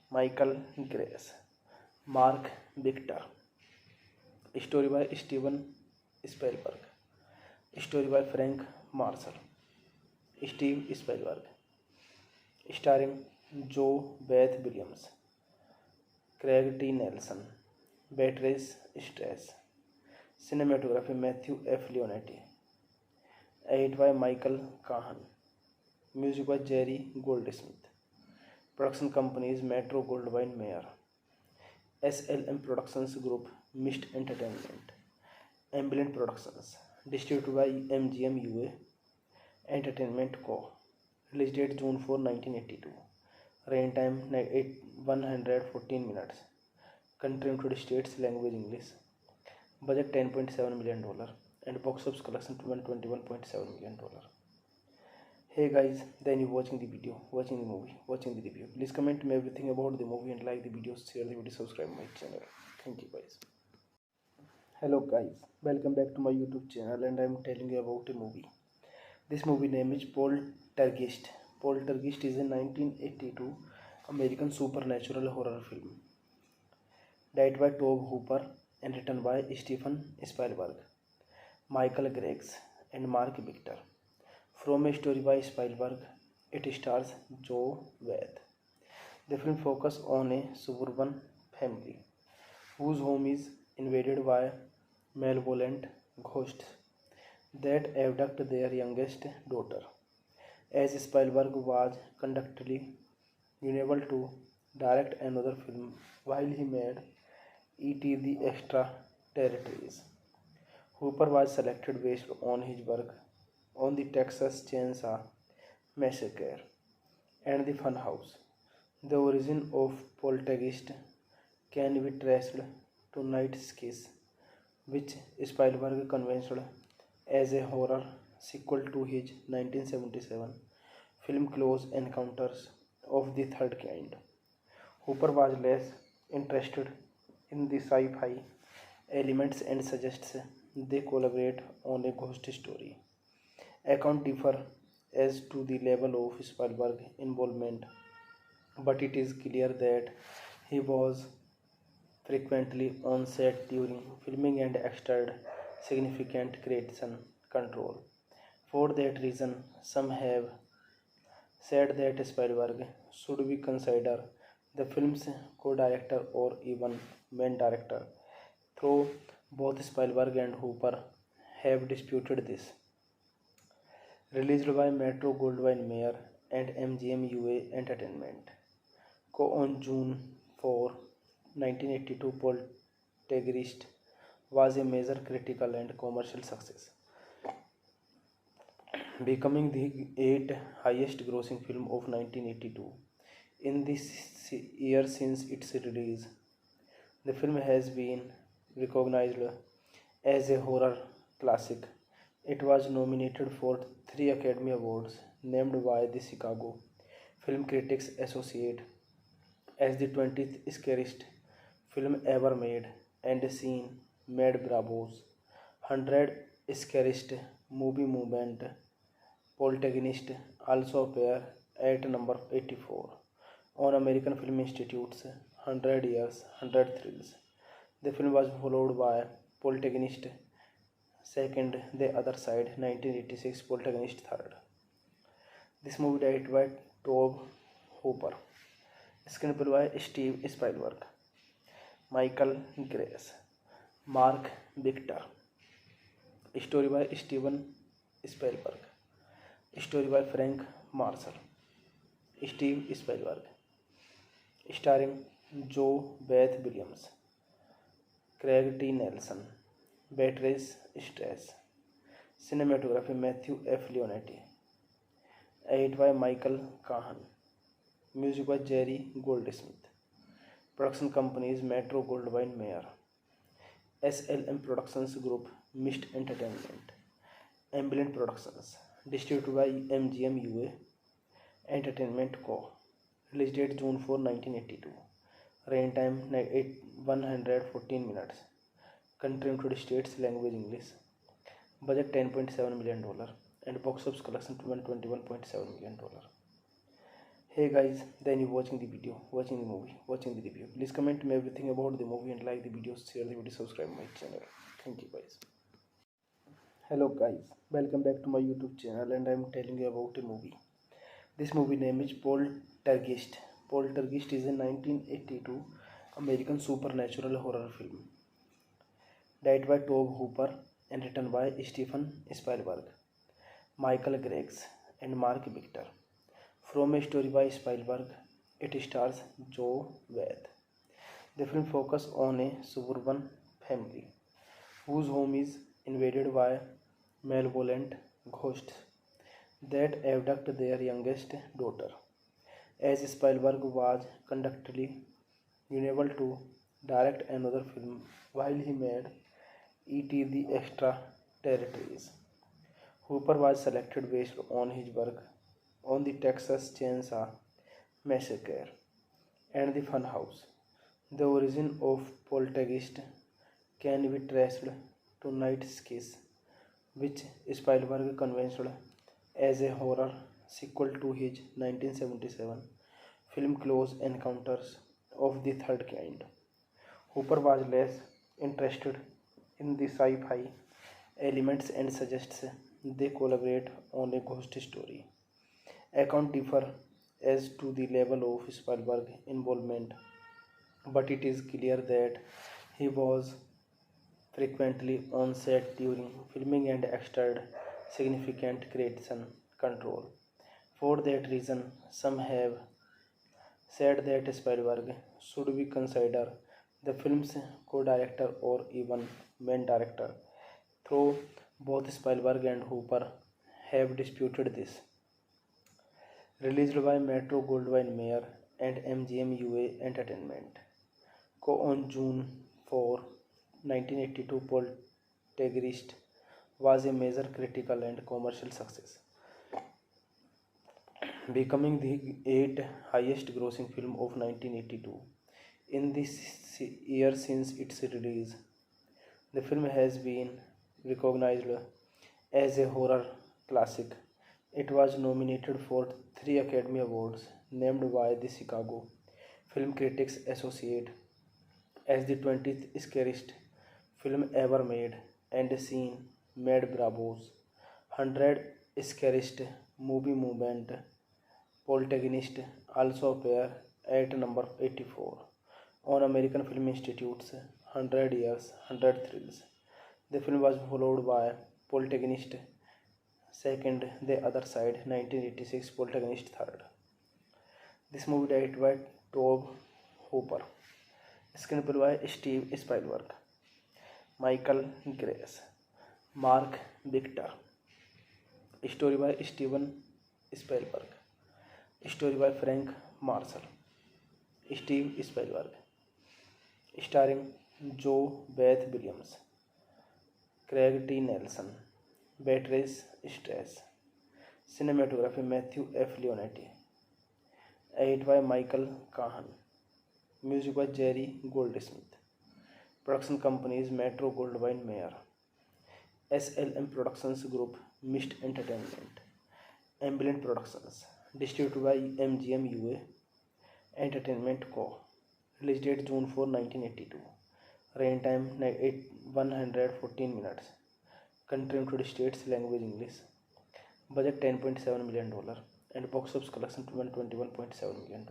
Michael Greggs, Mark Victor. Story by Steven Spielberg. Story by Frank Marshall. Steve Spielberg. Starring Joe Beth Williams, Craig T. Nelson, Beatrice Strauss. Cinematography Matthew F. Leonetti. Edited by Michael Kahan. Music by Jerry Goldsmith. Production companies Metro Goldwyn Mayer, SLM Productions Group, Mist Entertainment, Ambient Productions. Distributed by MGM UA Entertainment Co. Release date June 4, 1982. Rain time 114 minutes. Country United States, language English. Budget $10.7 million and box office collection $121.7 million. Hey guys, then you watching the video, watching the movie, watching the review. Please comment me everything about the movie and like the video, share the video, subscribe my channel. Thank you guys. Hello guys, welcome back to my YouTube channel and I am telling you about a movie. This movie name is Poltergeist. Poltergeist is a 1982 American supernatural horror film. Directed by Tobe Hooper and written by Steven Spielberg, Michael Greggs, and Mark Victor. From a story by Spielberg, it stars Joe Wade. The film focuses on a suburban family whose home is invaded by malevolent ghosts that abduct their youngest daughter. As Spielberg was conductedly unable to direct another film while he made E.T. the Extraterrestrials, Hooper was selected based on his work on the Texas Chainsaw Massacre and the Funhouse. The origin of Poltergeist can be traced to Night's Kiss, which Spielberg conceived as a horror sequel to his 1977 film Close Encounters of the Third Kind. Hooper was less interested in the sci-fi elements and suggests they collaborate on a ghost story. Accounts differ as to the level of Spielberg's involvement, but it is clear that he was frequently on set during filming and exerted significant creation control. For that reason, some have said that Spielberg should be considered the film's co-director or even main director, though both Spielberg and Hooper have disputed this. Released by Metro-Goldwyn-Mayer and MGM UA Entertainment. On June 4, 1982, Poltergeist was a major critical and commercial success, becoming the 8th highest grossing film of 1982. In this year since its release, the film has been recognized as a horror classic. It was nominated for 3 Academy Awards, named by the Chicago Film Critics Association as the 20th scariest film ever made, and seen Mad Bravo's 100 scariest movie movement. Poltergeist also appear at number 84 on American Film Institute's 100 Years, 100 Thrills. The film was followed by Poltergeist Second, The Other Side, 1986, Poltergeist Third. This movie directed by Tobe Hooper. Screenplay by Steve Spielberg, Michael Grace, Mark Victor. Story by Steven Spielberg. Story by Frank Marshall. Steve Spielberg. Starring Joe Beth Williams, Craig T. Nelson, Beatrice Strauss. Cinematography Matthew F. Leonetti. Edited by Michael Kahan. Music by Jerry Goldsmith. Production companies Metro-Goldwyn-Mayer, SLM Productions Group, Mist Entertainment, Ambient Productions. Distributed by MGM UA Entertainment Co. Release date June 4, 1982. Rain time 114 minutes. Country included states, language English. Budget $10.7 million and box office collection $121.7 million. Hey guys, then you watching the video, watching the movie, watching the review. Please comment me everything about the movie and like the video, share the video, subscribe my channel. Thank you guys. Hello guys, welcome back to my YouTube channel, and I am telling you about a movie. This movie name is Poltergeist. Poltergeist is a 1982 American supernatural horror film, directed by Tobe Hooper and written by Steven Spielberg, Michael Greggs, and Mark Victor. From a story by Spielberg, it stars Joe Wade. The film focuses on a suburban family whose home is invaded by malevolent ghosts that abduct their youngest daughter. As Spielberg was conductedly unable to direct another film while he made E.T. the Extraterrestrials, Hooper was selected based on his work on the Texas Chainsaw Massacre and the Funhouse. The origin of Poltergeist can be traced to Night's Kiss, which Spielberg conceived as a horror sequel to his 1977 film Close Encounters of the Third Kind. Hooper was less interested in the sci-fi elements and suggests they collaborate on a ghost story. Accounts differ as to the level of Spielberg's involvement, but it is clear that he was frequently on set during filming and exerted significant creation control. For that reason, some have said that Spielberg should be considered the film's co-director or even main director, though both Spielberg and Hooper have disputed this. Released by Metro-Goldwyn-Mayer and MGM UA Entertainment. On June 4, 1982, Poltergeist was a major critical and commercial success, becoming the eighth highest grossing film of 1982. In this year since its release, the film has been recognized as a horror classic. It was nominated for 3 Academy Awards, named by the Chicago Film Critics Association as the 20th scariest film ever made, and seen made Bravo's 100 scariest movie movement. Poltergeist also appear at number 84 on American Film Institute's 100 Years, 100 Thrills. The film was followed by Poltergeist Second, The Other Side, 1986, Poltergeist Third. This movie directed by Tobe Hooper. Screenplay by Steve Spielberg, Michael Grace, Mark Victor. Story by Steven Spielberg. Story by Frank Marshall. Steve Spielberg. Starring Joe Beth Williams, Craig T. Nelson, Beatrice Strauss. Cinematography Matthew F. Leonetti. Edited by Michael Kahan. Music by Jerry Goldsmith. Production companies Metro-Goldwyn-Mayer, SLM Productions Group, Mist Entertainment, Amblin Productions. Distributed by MGM UA Entertainment Co. Release date June 4, 1982. Rain time 114 minutes. Country United States. Language English. Budget $10.7 million and box office collection $121.7 million.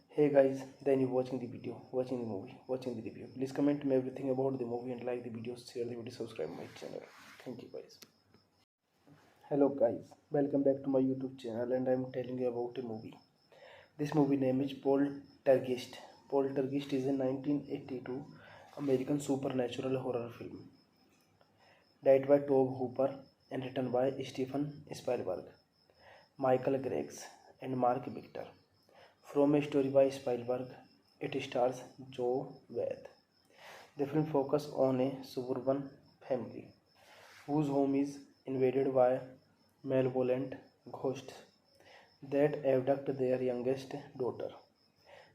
Hey guys, then you watching the video, watching the movie, watching the review. Please comment me everything about the movie and like the video, share the video, subscribe my channel. Thank you guys. Hello guys, welcome back to my YouTube channel, and I am telling you about a movie. This movie name is Poltergeist. Poltergeist is a 1982 American supernatural horror film, directed by Tobe Hooper and written by Steven Spielberg, Michael Grace, and Mark Victor. From a story by Spielberg, it stars Joe Beth. The film focuses on a suburban family whose home is invaded by malevolent ghosts that abduct their youngest daughter.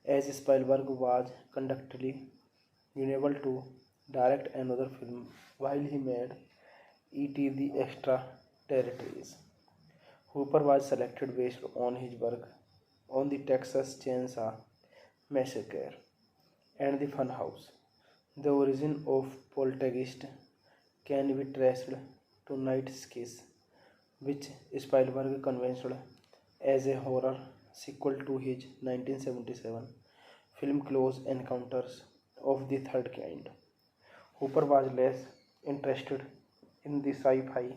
As Spielberg was contractually unable to direct another film while he made E.T. the Extraterrestrials, Hooper was selected based on his work on the Texas Chainsaw Massacre and the Funhouse. The origin of Poltergeist can be traced to Night's Kiss, which Spielberg conceived as a horror sequel to his 1977 film Close Encounters of the Third Kind. Hooper was less interested in the sci-fi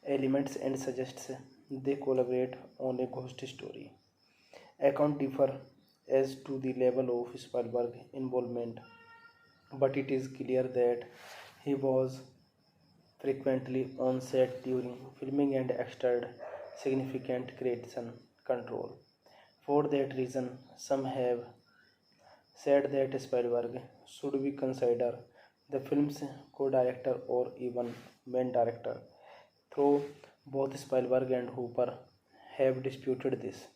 elements and suggests they collaborate on a ghost story. Accounts differ as to the level of Spielberg's involvement, but it is clear that he was frequently on set during filming and exerted significant creation control. For that reason, some have said that Spielberg should be considered the film's co-director or even main director, though both Spielberg and Hooper have disputed this.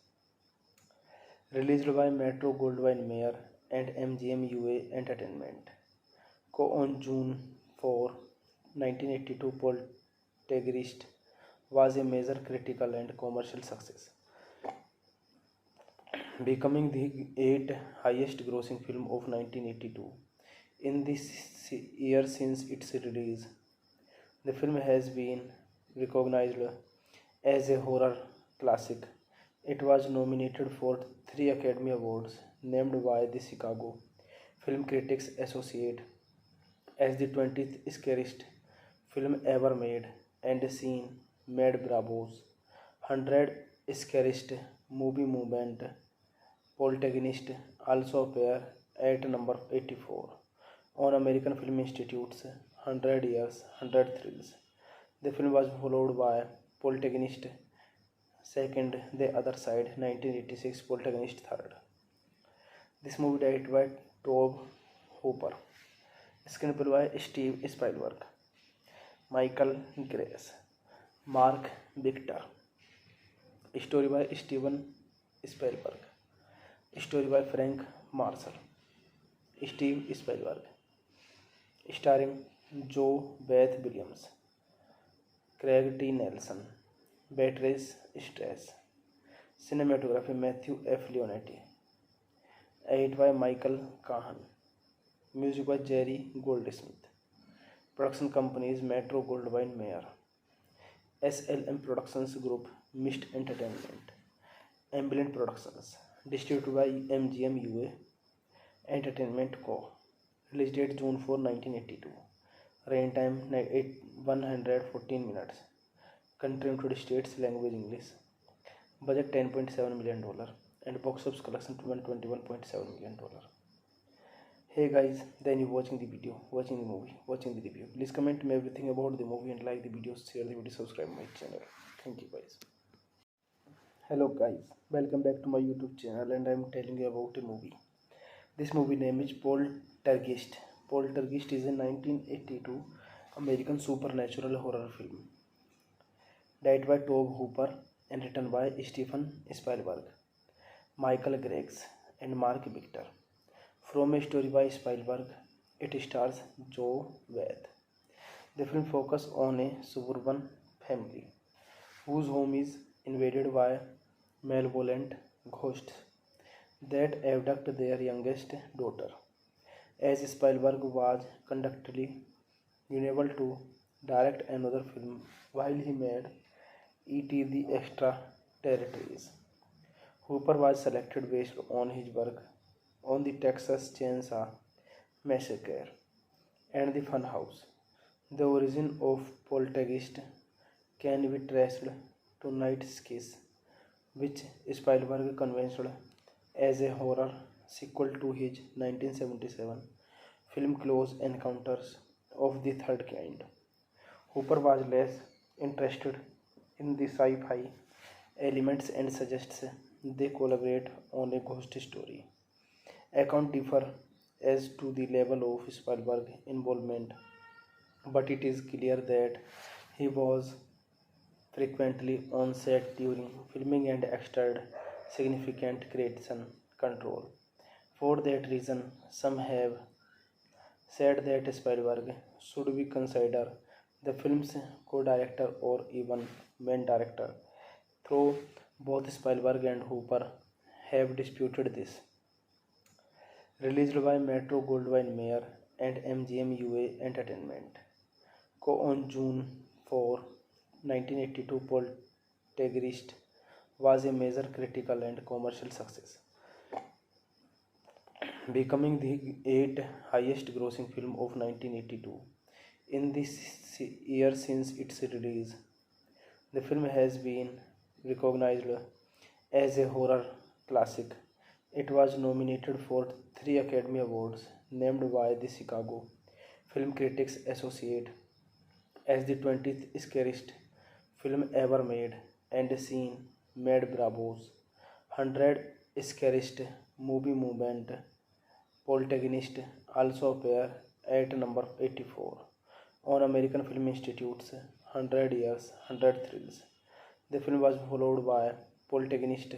Released by Metro-Goldwyn-Mayer and MGM UA Entertainment. On June 4, 1982, Poltergeist was a major critical and commercial success, becoming the eighth highest grossing film of 1982. In this year since its release, The film has been recognized as a horror classic. It was nominated for 3 Academy Awards, named by the Chicago Film Critics Association as the 20th scariest film ever made, and seen made Bravo's 100 scariest movie movement. Poltergeist also appear at number 84 on American Film Institute's 100 Years, 100 Thrills. The film was followed by Poltergeist second, The Other Side, 1986, Poltergeist third. This movie directed by Tobe Hooper, screenplay by Steve Spielberg, Michael Grace, Mark Victor, story by Steven Spielberg, story by Frank Marshall, Steve Spielberg, starring Joe Beth Williams, Craig T. Nelson, Beatrice Stress, cinematography Matthew F. Leonetti, edited by Michael Kahan, music by Jerry Goldsmith, production companies Metro Goldwyn Mayer, SLM Productions Group, Mist Entertainment, Ambient Productions, distributed by MGM UA Entertainment Co. Release date June 4, 1982. Rain time 114 minutes. Country United States, language English. Budget $10.7 million and box office collection $121.7 million. Hey guys, then you watching the video, watching the movie, watching the review. Please comment me everything about the movie and like the video, share the video, subscribe my channel. Thank you guys. Hello guys, welcome back to my YouTube channel, and I am telling you about a movie. This movie name is Poltergeist. Poltergeist is a 1982 American supernatural horror film, directed by Tobe Hooper and written by Steven Spielberg, Michael Grace, and Mark Victor. From a story by Spielberg, it stars Joe Beth. The film focuses on a suburban family whose home is invaded by malevolent ghosts that abduct their youngest daughter. As Spielberg was conductedly unable to direct another film while he made E.T. the Extraterrestrials, Hooper was selected based on his work on the Texas Chainsaw Massacre and the Funhouse. The origin of Poltergeist can be traced to Night's Kiss, which Spielberg conceived as a horror sequel to his 1977 film Close Encounters of the Third Kind. Hooper was less interested in the sci-fi elements and suggests they collaborate on a ghost story. Accounts differ as to the level of Spielberg's involvement, but it is clear that he was frequently on set during filming and exerted significant creation control. For that reason, some have said that Spielberg should be considered the film's co-director or even main director, though both Spielberg and Hooper have disputed this. Released by Metro Goldwyn Mayer and MGM UA Entertainment Co. on June 4, 1982, Poltergeist was a major critical and commercial success, becoming the 8th highest grossing film of 1982 in the year since its release. The film has been recognized as a horror classic. It was nominated for 3 Academy Awards, named by the Chicago Film Critics Association as the 20th scariest film ever made, and seen made Bravo's 100 scariest movie movement. Poltergeist also appear at number 84 on American Film Institute's 100 Years, 100 Thrills. The film was followed by Poltergeist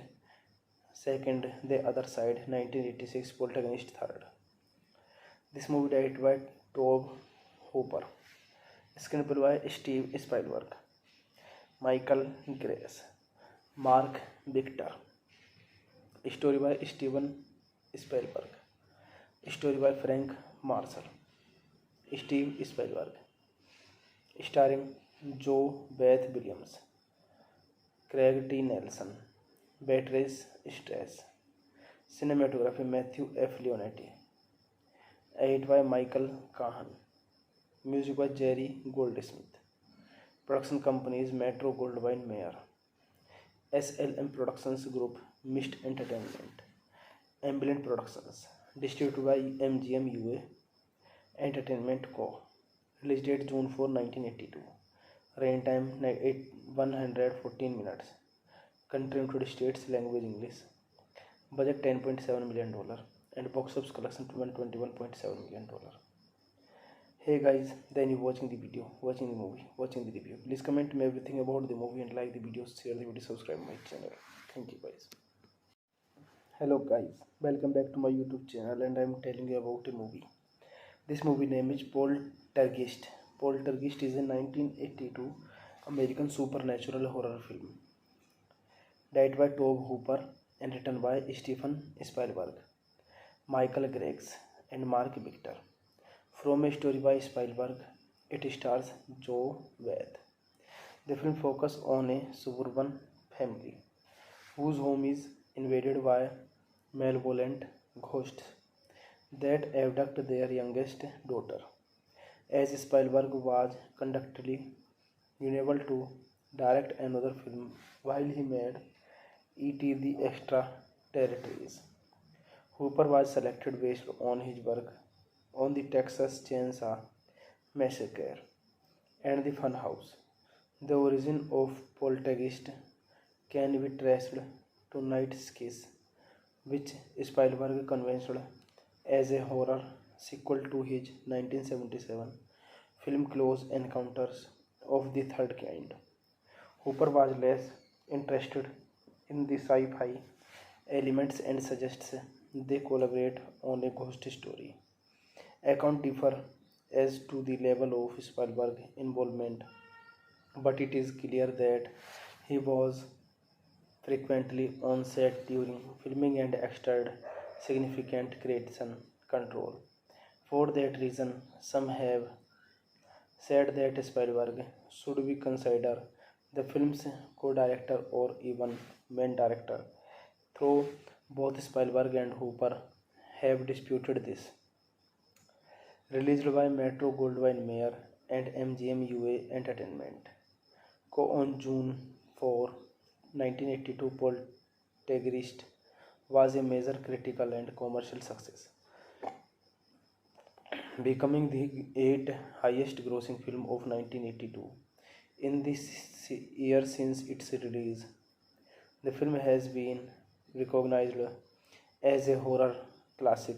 second, The Other Side, 1986, Poltergeist third. This movie directed by Tobe Hooper, screenplay by Steve Spielberg, Michael Grace, Mark Victor, story by Steven Spielberg, story by Frank Marshall, Steve Spielberg, starring Joe Beth Williams, Craig T. Nelson, Beatrice Strauss, cinematography Matthew F. Leonetti, edit by Michael Kahan, music by Jerry Goldsmith, production companies Metro Goldwyn Mayer, SLM Productions Group, Mist Entertainment, Amblin Productions, distributed by MGM UA Entertainment Co. Release date June 4, 1982. Rain time 114 minutes. Country United States, language English. Budget $10.7 million and box office collection $121.7 million. Hey guys, then you watching the video, watching the movie, watching the review. Please comment me everything about the movie and like the video, share the video, subscribe my channel. Thank you guys. Hello guys, welcome back to my YouTube channel and I am telling you about a movie. This movie name is Poltergeist. Poltergeist is a 1982 American supernatural horror film. Directed by Tobe Hooper and written by Steven Spielberg, Michael Greggs and Mark Victor. From a story by Spielberg, it stars Joe Beth. The film focuses on a suburban family whose home is invaded by malevolent ghosts that abduct their youngest daughter. As Spielberg was contractually unable to direct another film while he made E.T. the Extraterrestrials, Hooper was selected based on his work on the Texas Chainsaw Massacre and the Funhouse. The origin of Poltergeist can be traced to Night's Kiss, which Spielberg conceived as a horror sequel to his 1977 film Close Encounters of the Third Kind. Hooper was less interested in the sci-fi elements and suggests they collaborate on a ghost story. Accounts differ as to the level of Spielberg's involvement, but it is clear that he was frequently on set during filming and exerted significant creation control. For that reason, some have said that Spielberg should be considered the film's co-director or even main director, though both Spielberg and Hooper have disputed this. Released by Metro Goldwyn Mayer and MGM UA Entertainment Co. on June 4, 1982, Poltergeist was a major critical and commercial success, becoming the 8th highest grossing film of 1982 in this year since its release. The film has been recognized as a horror classic.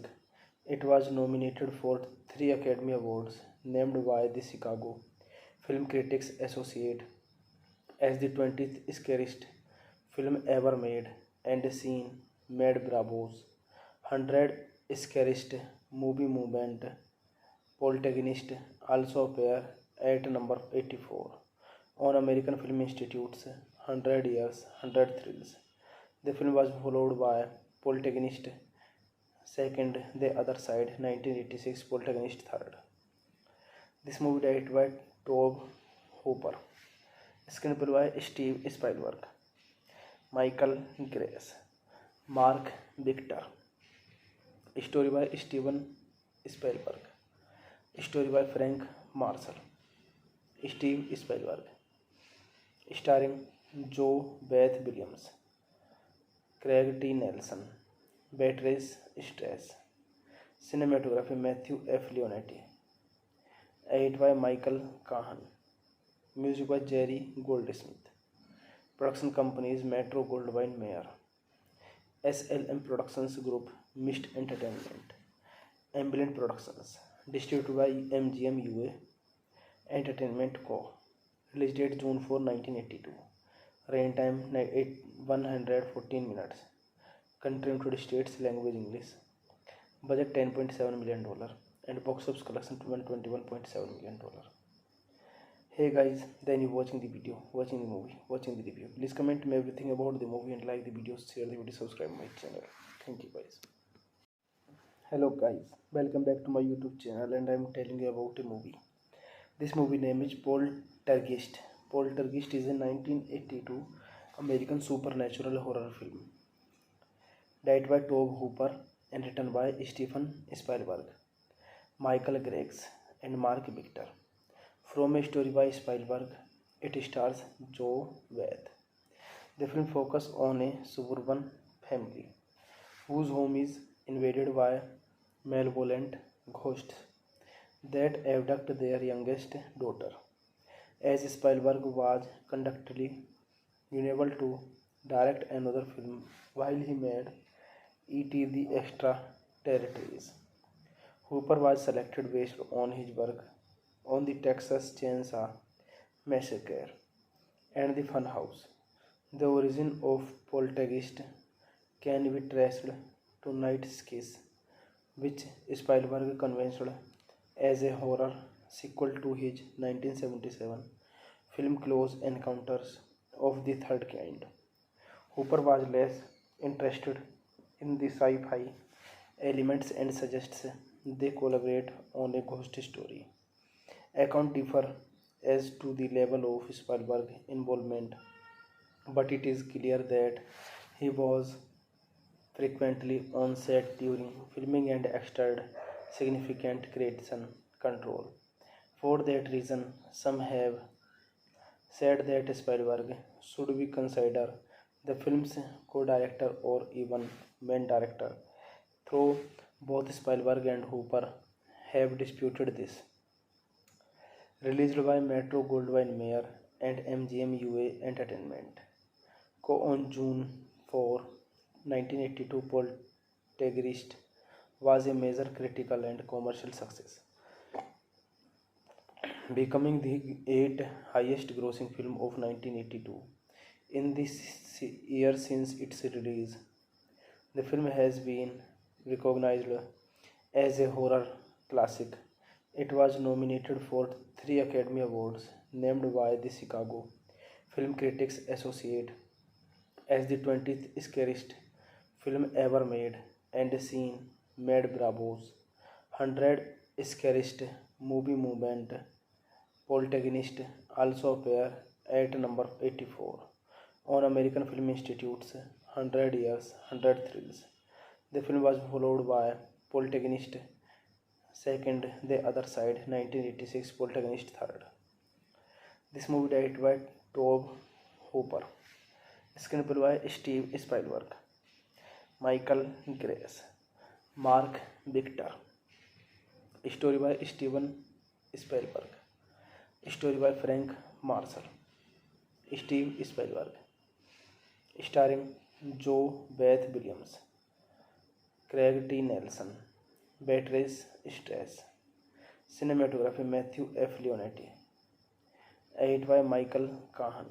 It was nominated for 3 Academy Awards, named by the Chicago Film Critics Association as the 20th scariest film ever made, and seen Mad Bravo's 100 Scariest Movie Movement. Poltergeist also appeared at number 84 on American Film Institute's 100 Years, 100 Thrills. The film was followed by Poltergeist Second, The Other Side, 1986, Poltergeist Third. This movie directed by Tobe Hooper, screenplay by Steve Spielberg, Michael Greggs, Mark Victor, story by Steven Spielberg, story by Frank Marshall, Steve Spielberg, starring Joe Beth Williams, Craig T. Nelson, Beatrice Strauss, cinematography Matthew F. Leonetti, edit by Michael Kahan, music by Jerry Goldsmith, production companies Metro Goldwyn Mayer, SLM Productions Group, Mist Entertainment, Amblin Productions, distributed by MGM UA Entertainment Co. Release date June 4, 1982. Rain time 114 minutes. Country United States, language English. Budget $10.7 million and box office collection $121.7 million. Hey guys, then you watching the video, watching the movie, watching the review. Please comment me everything about the movie and like the video, share the video, subscribe my channel. Thank you guys. Hello guys, welcome back to my YouTube channel and I am telling you about a movie. This movie name is Poltergeist. Poltergeist is a 1982 American supernatural horror film directed by Tobe Hooper and written by Stephen Spielberg, Michael Greggs, and Mark Victor. From a story by Spielberg, it stars Joe Wade. The film focuses on a suburban family whose home is invaded by malevolent ghosts that abduct their youngest daughter. As Spielberg was conductedly unable to direct another film while he made E.T. the Extraterrestrials, Hooper was selected based on his work on the Texas Chainsaw Massacre and the Funhouse. The origin of Poltergeist can be traced to Night's Kiss, which Spielberg conceived as a horror sequel to his 1977 film Close Encounters of the Third Kind. Hooper was less interested in the sci-fi elements and suggests they collaborate on a ghost story. Accounts differ as to the level of Spielberg's involvement, but it is clear that he was frequently on set during filming and exerted significant creation control. For that reason, some have said that Spielberg should be considered the film's co-director or even main director, though both Spielberg and Hooper have disputed this. Released by Metro Goldwyn Mayer and MGM UA Entertainment. On June 4, 1982, Poltergeist was a major critical and commercial success, becoming the eighth highest grossing film of 1982 in the year since its release. The film has been recognized as a horror classic. It was nominated for 3 Academy Awards, named by the Chicago Film Critics Association as the 20th scariest film ever made, and seen Mad Bravo's 100 scariest movie movement. Poltergeist also appear at number 84 on American Film Institute's 100 Years, 100 Thrills. The film was followed by Poltergeist Second, The Other Side, 1986, Poltergeist Third. This movie directed by Tobe Hooper. Screenplay by Steve Spielberg, Michael Greggs, Mark Victor. Story by Steven Spielberg. Story by Frank Marshall. Steve Spielberg. Starring Joe Beth Williams, Craig T. Nelson, Beatrice Strauss. Cinematography Matthew F. Leonetti. Edited by Michael Kahan.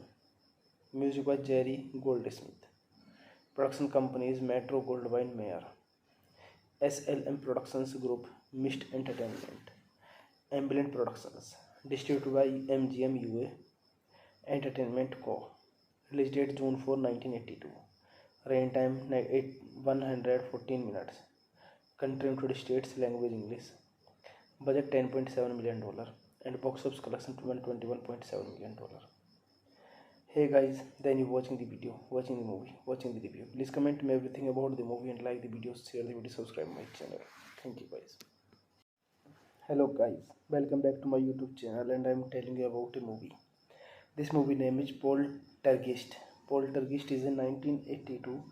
Music by Jerry Goldsmith. Production companies Metro Goldwyn Mayer, SLM Productions Group, Mist Entertainment, Ambient Productions. Distributed by MGM UA Entertainment Co. Release date June 4, 1982. Rain time 114 minutes. Country United States, language English. Budget $10.7 million and box office collection $121.7 million. Hey guys, then you watching the video, watching the movie, watching the review. Please comment me everything about the movie and like the video, share the video, subscribe my channel. Thank you guys. Hello guys, welcome back to my YouTube channel, and I am telling you about a movie. This movie name is Poltergeist. Poltergeist is a 1982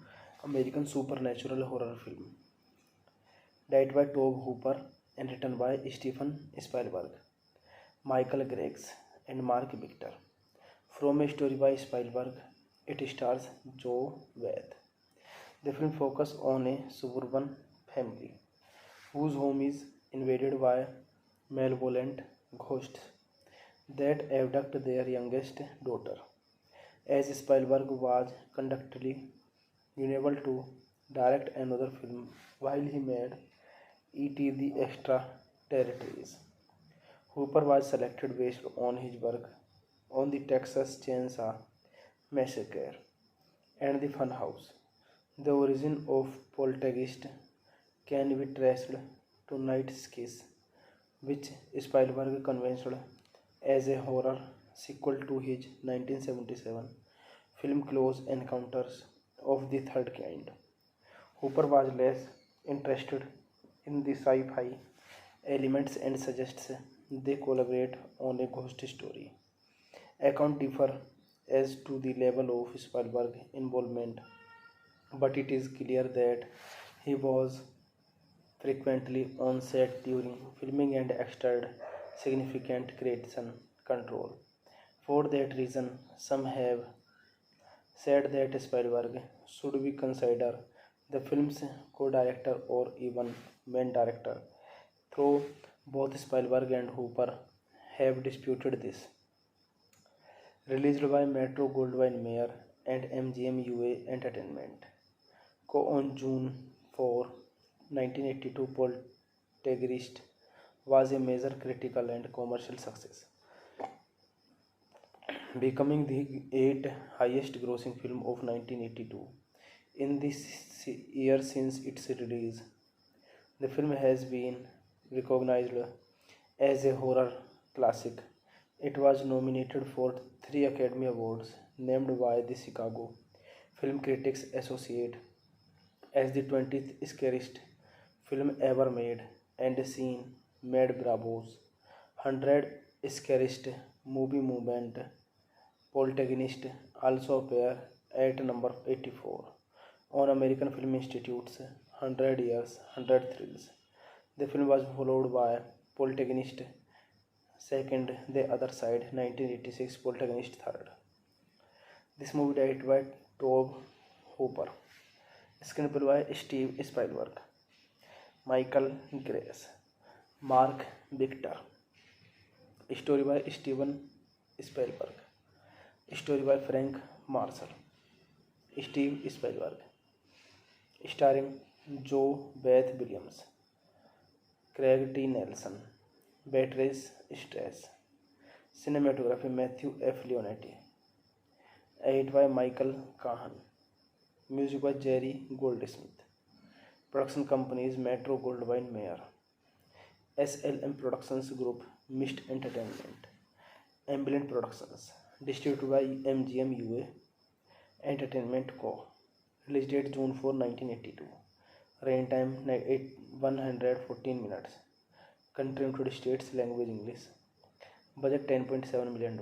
American supernatural horror film directed by Tobe Hooper and written by Stephen Spielberg, Michael Greggs, and Mark Victor. From a story by Spielberg, it stars Joe Wade. The film focuses on a suburban family whose home is invaded by malevolent ghosts that abduct their youngest daughter. As Spielberg was conductedly unable to direct another film while he made E.T. the Extraterrestrials, Hooper was selected based on his work on the Texas Chainsaw Massacre and the Funhouse. The origin of Poltergeist can be traced to Night's Kiss, which Spielberg conceived as a horror sequel to his 1977 film Close Encounters of the Third Kind. Hooper was less interested in the sci-fi elements and suggests they collaborate on a ghost story. Accounts differ as to the level of Spielberg's involvement, but it is clear that he was frequently on set during filming and exerted significant creation control. For that reason, some have said that Spielberg should be considered the film's co-director or even main director, though both Spielberg and Hooper have disputed this. Released by Metro-Goldwyn-Mayer and MGM UA Entertainment. On June 4, 1982, Poltergeist was a major critical and commercial success, becoming the eighth highest grossing film of 1982. In this year since its release, the film has been recognized as a horror classic. It was nominated for 3 Academy Awards, named by the Chicago Film Critics Association as the 20th scariest film ever made, and seen made Bravo's 100 scariest movie movement. Poltergeist also appear at number 84 on American Film Institute's 100 Years, 100 Thrills. The film was followed by Poltergeist Second, The Other Side, 1986, Poltergeist Third. This movie directed by Tobe Hooper. Screenplay by Steve Spielberg, Michael Grace, Mark Victor. Story by Steven Spielberg. Story by Frank Marshall. Steve Spielberg. Starring Joe Beth Williams, Craig T. Nelson, Beatrice Strauss. Cinematography Matthew F. Leonetti. Edited by Michael Kahan. Music by Jerry Goldsmith. Production companies Metro-Goldwyn-Mayer, SLM Productions Group, Mist Entertainment, Ambient Productions. Distributed by MGM UA Entertainment Co. Release date June 4, 1982. Running time 114 minutes. Country included states, language English. Budget $10.7 million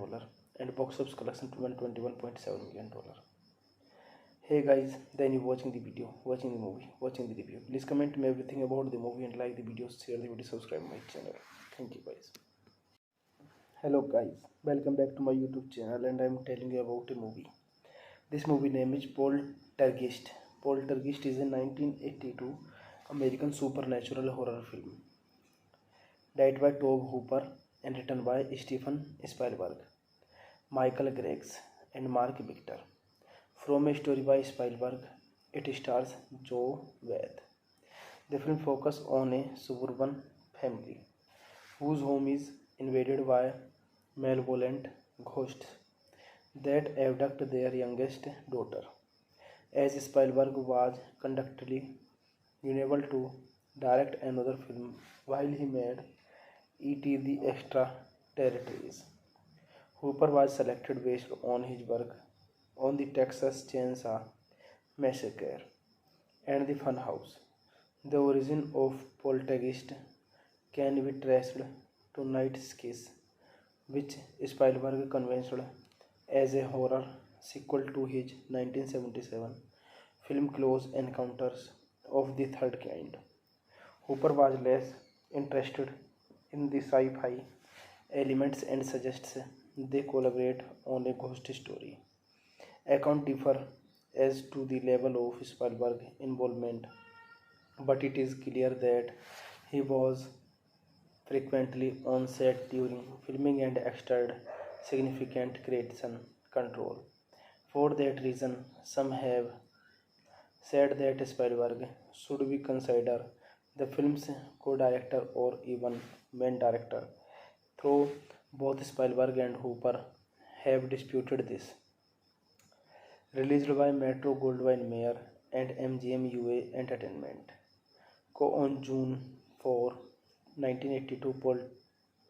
and box office collection $121.7 million. Hey guys, then you watching the video, watching the movie, watching the review. Please comment me everything about the movie and like the video, share the video, subscribe my channel. Thank you guys. Hello guys, welcome back to my YouTube channel, and I am telling you about a movie. This movie name is Poltergeist. Poltergeist is a 1982 American supernatural horror film, directed by Tobe Hooper and written by Steven Spielberg, Michael Grace, and Mark Victor. From a story by Spielberg, it stars Joe Beth. The film focuses on a suburban family whose home is invaded by malevolent ghosts that abduct their youngest daughter. As Spielberg was contractually unable to direct another film while he made E.T. the Extraterrestrials, Hooper was selected based on his work on the Texas Chainsaw Massacre and the Funhouse. The origin of Poltergeist can be traced to Night's Kiss, which Spielberg conceived as a horror sequel to his 1977 film Close Encounters of the Third Kind. Hooper was less interested in the sci-fi elements and suggests they collaborate on a ghost story. Accounts differ as to the level of Spielberg's involvement, but it is clear that he was frequently on set during filming and exerted significant creation control. For that reason, some have said that Spielberg should be considered the film's co-director or even main director, though both Spielberg and Hooper have disputed this. Released by Metro-Goldwyn-Mayer and MGM UA Entertainment. On June 4, 1982,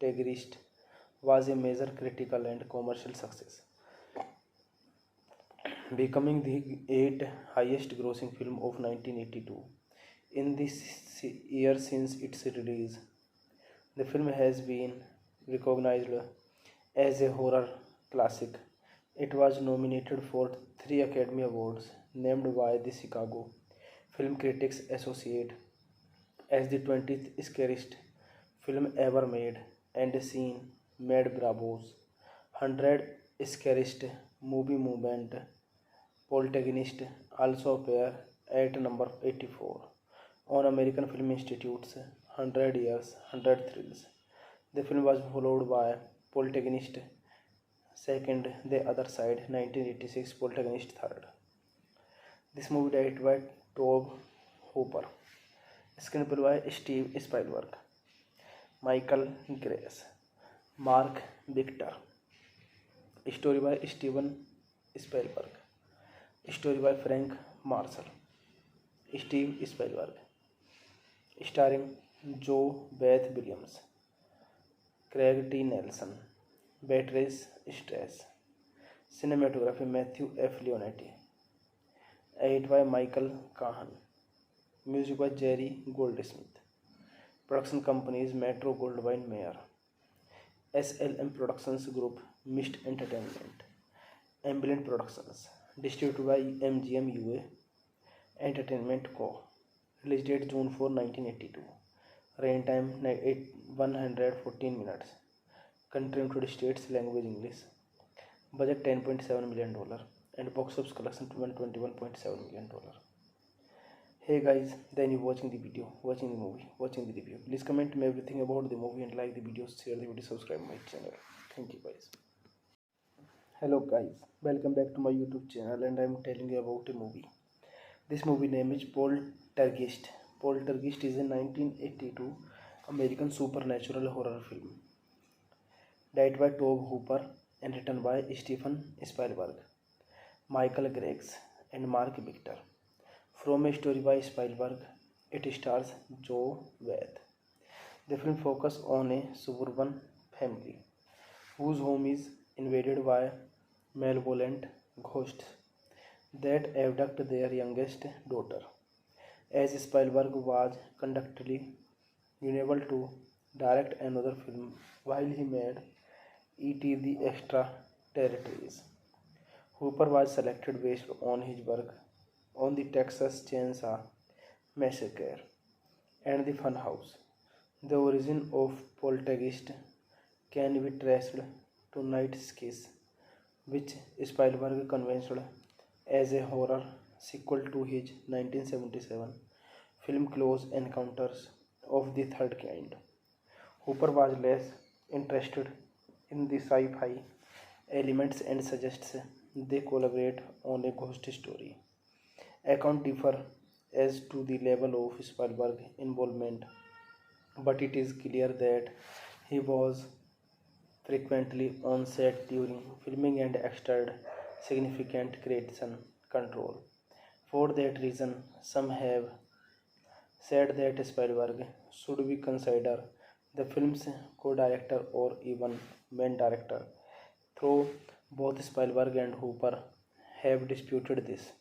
Poltergeist was a major critical and commercial success, becoming the eighth highest grossing film of 1982. In this year since its release, the film has been recognized as a horror classic. It was nominated for 3 Academy Awards, named by the Chicago Film Critics Association as the 20th scariest film ever made, and seen made Bravo's 100 scariest movie movement. Poltergeist also appear at number 84 on American Film Institute's 100 Years, 100 Thrills. The film was followed by Poltergeist second, The Other Side, 1986, Poltergeist third. This movie directed by Tobe Hooper, screenplay by Steve Spielberg, Michael Grace, Mark Victor, story by Steven Spielberg, story by Frank Marshall, Steve Spielberg, starring Joe Beth Williams, Craig T. Nelson, Beatrice Stress, cinematography Matthew F. Leonetti, edited by Michael Kahan, music by Jerry Goldsmith, production companies Metro Goldwyn Mayer, SLM Productions Group, Mist Entertainment, Ambient Productions, distributed by MGM UA Entertainment Co. Release date June 4, 1982. Rain time 114 minutes. Country United States, language English. Budget $10.7 million and box office collection $121.7 million. Hey guys, then you watching the video, watching the movie, watching the review. Please comment me everything about the movie and like the video, share the video, subscribe my channel. Thank you guys. Hello guys, welcome back to my YouTube channel, and I am telling you about a movie. This movie name is Poltergeist. Poltergeist is a 1982 American supernatural horror film, directed by Tobe Hooper and written by Steven Spielberg, Michael Grace, and Mark Victor. From a story by Spielberg, it stars Joe Beth. The film focuses on a suburban family whose home is invaded by malevolent ghosts that abduct their youngest daughter. As Spielberg was contractually unable to direct another film while he made E.T. the Extraterrestrials, Hooper was selected based on his work on the Texas Chainsaw Massacre and the Funhouse. The origin of Poltergeist can be traced to Night's Kiss, which Spielberg conceived as a horror sequel to his 1977 film Close Encounters of the Third Kind. Hooper was less interested in the sci-fi elements and suggests they collaborate on a ghost story. Accounts differ as to the level of Spielberg's involvement, but it is clear that he was frequently on set during filming and exerted significant creation control. For that reason, some have said that Spielberg should be considered the film's co-director or even main director, though both Spielberg and Hooper have disputed this.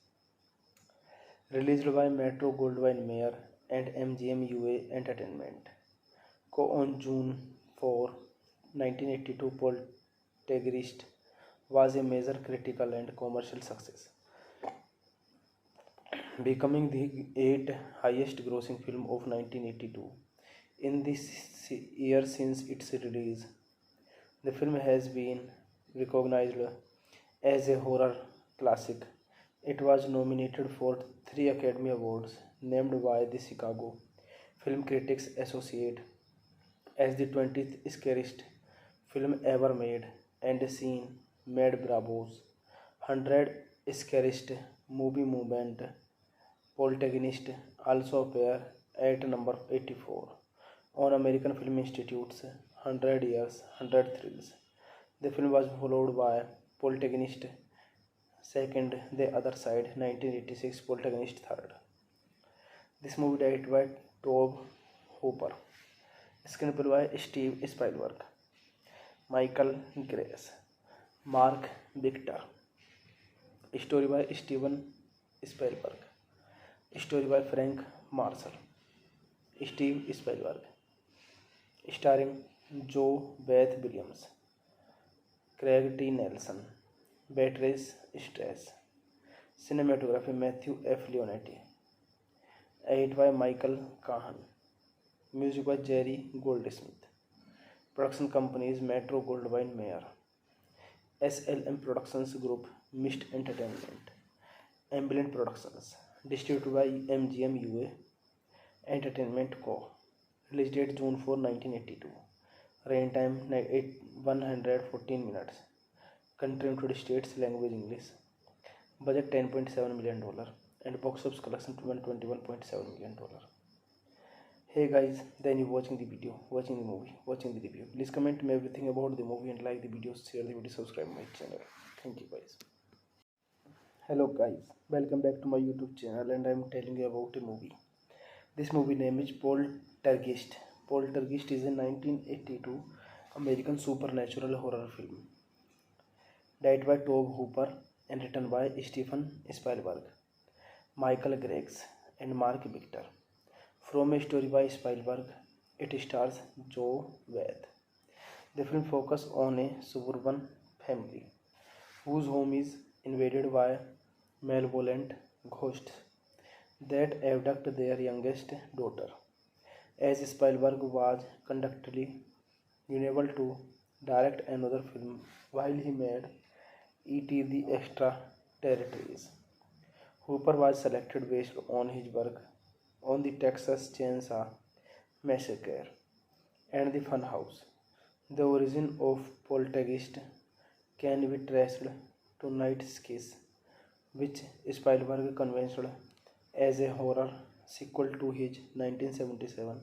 Released by Metro Goldwyn Mayer and MGM UA Entertainment Co. on June 4, 1982, Poltergeist was a major critical and commercial success, becoming the eighth highest grossing film of 1982. In this year since its release, the film has been recognized as a horror classic. It was nominated for 3 Academy Awards, named by the Chicago Film Critics Association as the 20th scariest film ever made, and seen made Bravo's 100 scariest movie movement. Poltergeist also appear at number 84 on American Film Institute's 100 Years, 100 Thrills. The film was followed by Poltergeist second, The Other Side, 1986, Poltergeist third. This movie directed by Tobe Hooper, screenplay by Steve Spielberg, Michael Grace, Mark Victor. Story by Steven Spielberg. Story by Frank Marshall. Steve Spielberg. Starring Joe Beth Williams, Craig T. Nelson, Beatrice Strauss. Cinematography Matthew F. Leonetti. Edit by Michael Kahan. Music by Jerry Goldsmith. Production companies Metro Goldwyn Mayer, SLM Productions Group, Mist Entertainment, Amblin Productions. Distributed by MGM UA Entertainment Co. Release date June 4, 1982. Rain time 114 minutes. Country United States, language English. Budget $10.7 million and box office collection $121.7 million. Hey guys, then you watching the video, watching the movie, watching the review. Please comment me everything about the movie and like the video, share the video, subscribe my channel. Thank you guys. Hello guys, welcome back to my YouTube channel and I am telling you about a movie. This movie name is Poltergeist. Poltergeist is a 1982 American supernatural horror film. Directed by Tobe Hooper and written by Steven Spielberg, Michael Grace and Mark Victor. From a story by Spielberg, it stars Joe Beth. The film focuses on a suburban family whose home is invaded by malevolent ghosts that abduct their youngest daughter. As Spielberg was conductedly unable to direct another film while he made E.T. the Extraterrestrials, Hooper was selected based on his work on the Texas Chainsaw Massacre and the Funhouse. The origin of Poltergeist can be traced to Night's Kiss, which Spielberg conceived as a horror sequel to his 1977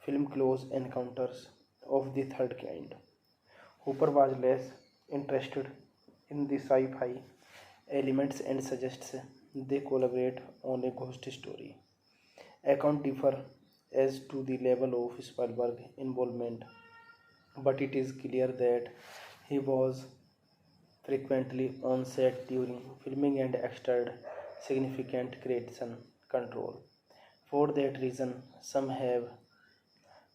film Close Encounters of the Third Kind. Hooper was less interested in the sci-fi elements and suggests they collaborate on a ghost story. Accounts differ as to the level of Spielberg's involvement, but it is clear that he was frequently on set during filming and exerted significant creation control. For that reason, some have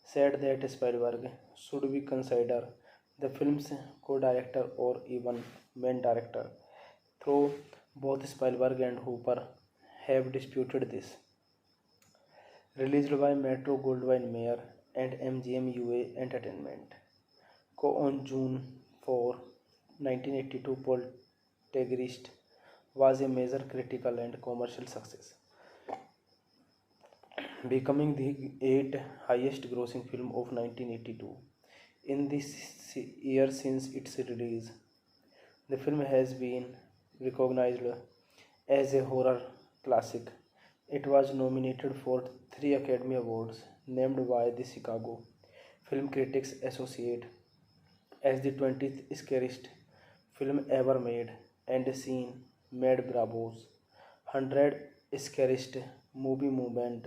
said that Spielberg should be considered the film's co-director or even main director, though both Spielberg and Hooper have disputed this. Released by Metro Goldwyn Mayer and MGM UA Entertainment Co. on June 4, 1982, Poltergeist was a major critical and commercial success, becoming the 8th highest grossing film of 1982 in the year since its release. The film has been recognized as a horror classic. It was nominated for 3 Academy Awards, named by the Chicago Film Critics Association as the 20th scariest film ever made, and seen Mad Bravo's 100 Scariest Movie movement.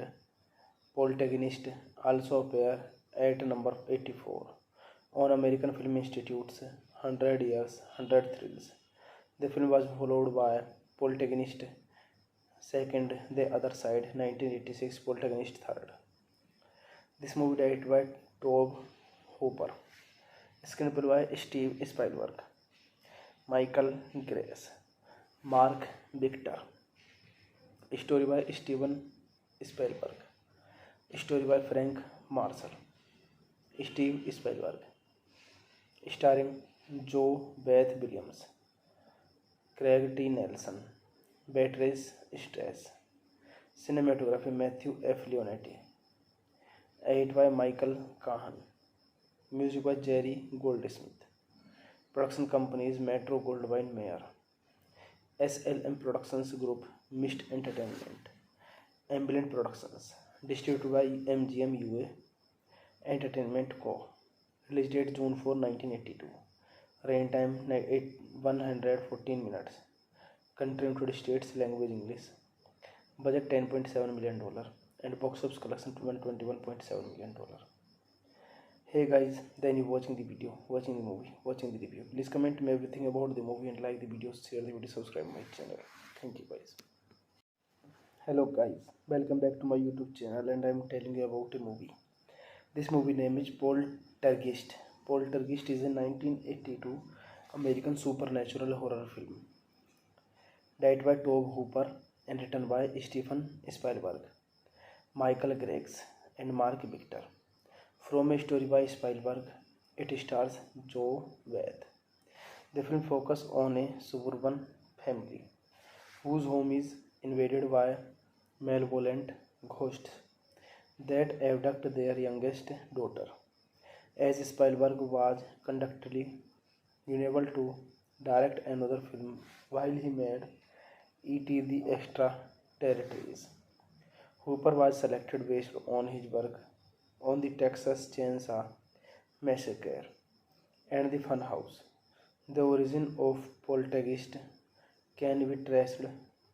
Poltergeist also appeared at number 84 on American Film Institute's 100 Years, 100 Thrills. The film was followed by Poltergeist Second, The Other Side, 1986, Poltergeist Third. This movie directed by Tobe Hooper. Screenplay by Steve Spielberg, Michael Grace, Mark Victor. Story by Steven Spielberg. Story by Frank Marshall. Steve Spielberg. Starring Joe Beth Williams, Craig T. Nelson, Beatrice Strauss. Cinematography Matthew F. Leonetti. Edit by Michael Kahan. Music by Jerry Goldsmith. Production companies Metro Goldwyn Mayer, SLM Productions Group, Mist Entertainment, Amblin Productions. Distributed by MGM UA Entertainment Co. Release date June 4, 1982. Rain time 114 minutes. Country United States, language English. Budget $10.7 million and box office collection $121.7 million. Hey guys, then you watching the video, watching the movie, watching the review. Please comment me everything about the movie and like the video, share the video, subscribe my channel. Thank you guys. Hello guys, welcome back to my YouTube channel and I'm telling you about a movie. This movie name is Poltergeist. Poltergeist is a 1982 American supernatural horror film. Directed by Tobe Hooper and written by Stephen Spielberg, Michael Greggs and Mark Victor. From a story by Spielberg, it stars Joe Wade. The film focuses on a suburban family whose home is invaded by malevolent ghosts that abduct their youngest daughter. As Spielberg was conductedly unable to direct another film while he made E.T. the Extraterrestrials, Hooper was selected based on his work on the Texas Chainsaw Massacre and the Funhouse. The origin of Poltergeist can be traced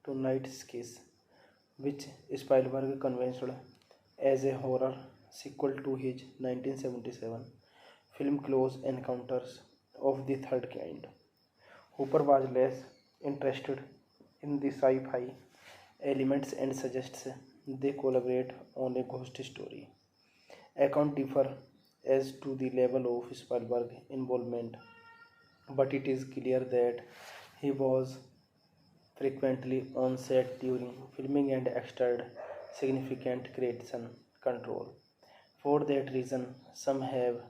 to Night's Kiss, which Spielberg conceived as a horror sequel to his 1977 film Close Encounters of the Third Kind. Hooper was less interested in the sci-fi elements and suggests they collaborate on a ghost story. Accounts differ as to the level of Spielberg's involvement, but it is clear that he was frequently on set during filming and exerted significant creation control. For that reason, some have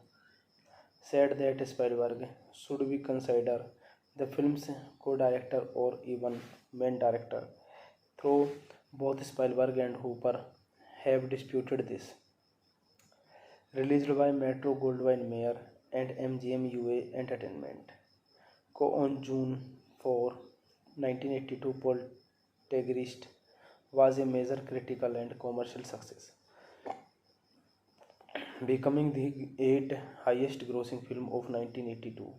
said that Spielberg should be considered the film's co-director or even main director, though both Spielberg and Hooper have disputed this. Released by Metro Goldwyn Mayer and MGM UA Entertainment. On June 4, 1982, Poltergeist was a major critical and commercial success, becoming the 8th highest grossing film of 1982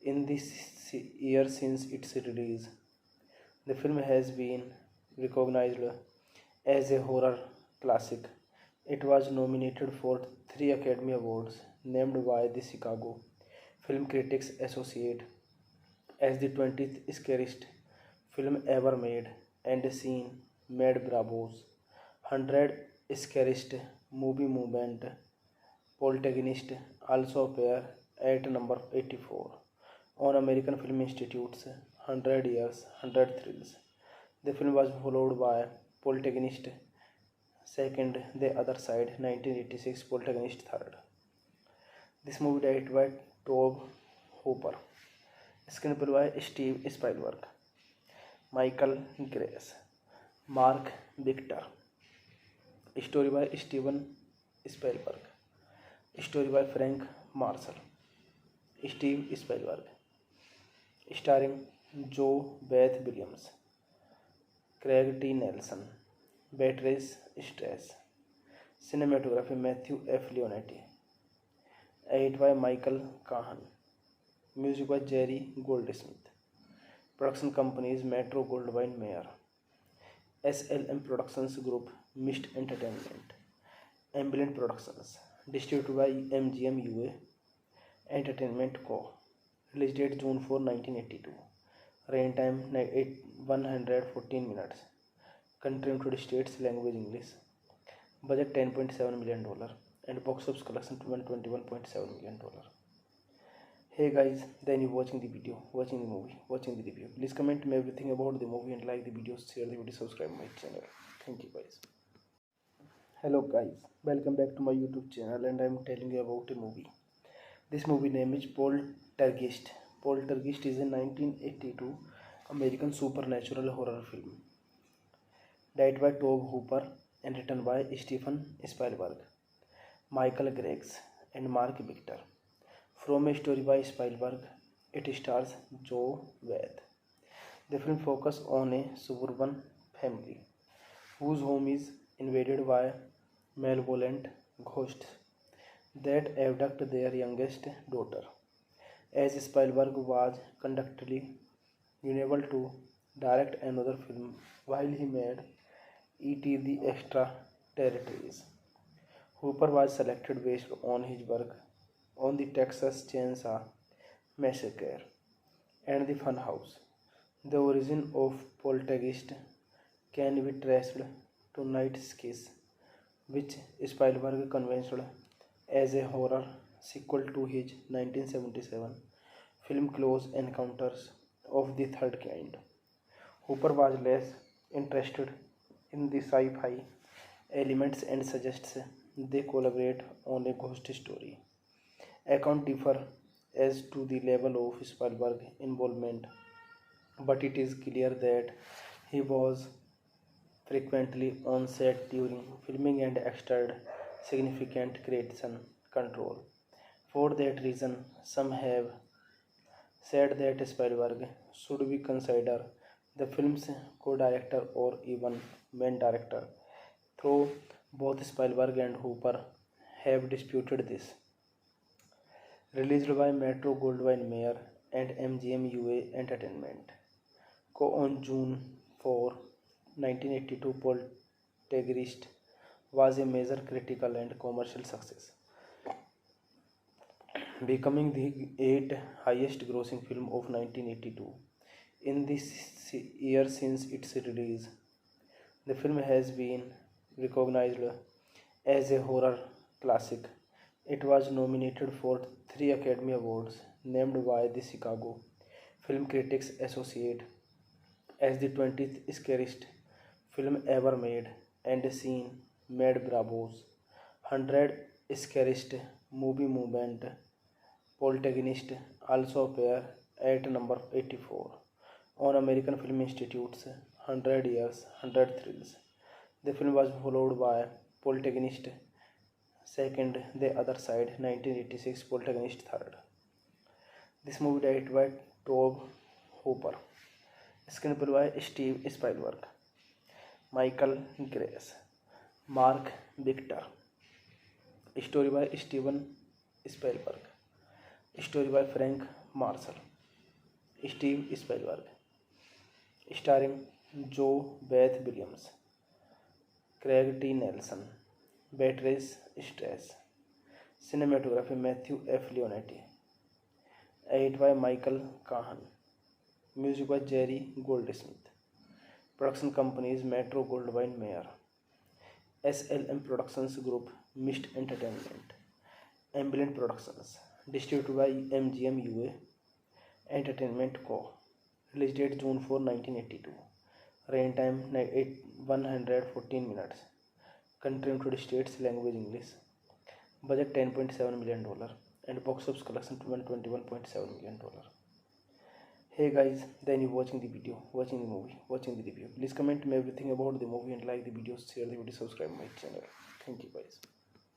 in this year since its release. The film has been recognized as a horror classic. It was nominated for 3 Academy Awards, named by the Chicago Film Critics Association as the 20th scariest film ever made, and seen made Bravo's 100 scariest movie movement. Poltergeist also appear at number 84 on American Film Institute's 100 Years, 100 Thrills. The film was followed by Poltergeist Second, The Other Side, 1986, Poltergeist Third. This movie directed by Tobe Hooper. Screenplay by Steve Spielberg, Michael Greggs, Mark Victor. Story by Steven Spielberg. Story by Frank Marshall. Steve Spielberg. Starring Joe Beth Williams, Craig T. Nelson, Beatrice Strauss. Cinematography Matthew F. Leonetti. Edited by Michael Kahan. Music by Jerry Goldsmith. Production companies Metro Goldwyn Mayer, SLM Productions Group, Mist Entertainment, Ambient Productions. Distributed by MGM UA Entertainment Co. Release date June 4, 1982. Rain time 114 minutes. Country United States, language English. Budget $10.7 million and box office collection $21.7 million. Hey guys, then you watching the video, watching the movie, watching the review. Please comment me everything about the movie and like the video, share the video, subscribe my channel. Thank you guys. Hello guys, welcome back to my YouTube channel and I'm telling you about a movie. This movie name is Poltergeist. Poltergeist is a 1982 American supernatural horror film. Directed by Tobe Hooper and written by Stephen Spielberg, Michael Greggs and Mark Victor. From a story by Spielberg, it stars Joe Wade. The film focuses on a suburban family whose home is invaded by malevolent ghosts that abduct their youngest daughter. As Spielberg was conductedly unable to direct another film while he made E.T. the Extraterrestrials, Hooper was selected based on his work on the Texas Chainsaw Massacre and the Funhouse. The origin of Poltergeist can be traced to Night's Kiss, which Spielberg conceived as a horror sequel to his 1977 film Close Encounters of the Third Kind. Hooper was less interested in the sci-fi elements and suggests they collaborate on a ghost story. Accounts differ as to the level of Spielberg's involvement, but it is clear that he was frequently on set during filming and exerted significant creation control. For that reason, some have said that Spielberg should be considered the film's co-director or even main director, though both Spielberg and Hooper have disputed this. Released by Metro Goldwyn Mayer and MGM UA Entertainment. On June 4, 1982, Poltergeist was a major critical and commercial success, becoming the 8th highest grossing film of 1982 in this year since its release. The film has been recognized as a horror classic. It was nominated for 3 Academy Awards, named by the Chicago Film Critics Association as the 20th scariest film ever made, and seen made Bravo's 100 scariest movie movement. Poltergeist also appear at number 84 on American Film Institute's 100 Years, 100 Thrills. The film was followed by Poltergeist Second, The Other Side, 1986, Poltergeist Third. This movie directed by Tobe Hooper. Screenplay by Steve Spielberg, Michael Grace, Mark Victor. Story by Steven Spielberg. Story by Frank Marshall. Steve Spielberg. Starring Joe Beth Williams, Craig T. Nelson, Beatrice Strauss. Cinematography Matthew F. Leonetti. Edited by Michael Kahan. Music by Jerry Goldsmith. Production companies Metro Goldwyn Mayer, SLM Productions Group, Mist Entertainment, Ambient Productions. Distributed by MGM UA Entertainment Co. Release date June 4, 1982. Rain time 114 minutes. Country United States, language English. Budget $10.7 million and box office collection $21.7 million. Hey guys, then you watching the video, watching the movie, watching the review. Please comment me everything about the movie and like the video, share the video, subscribe my channel. Thank you guys.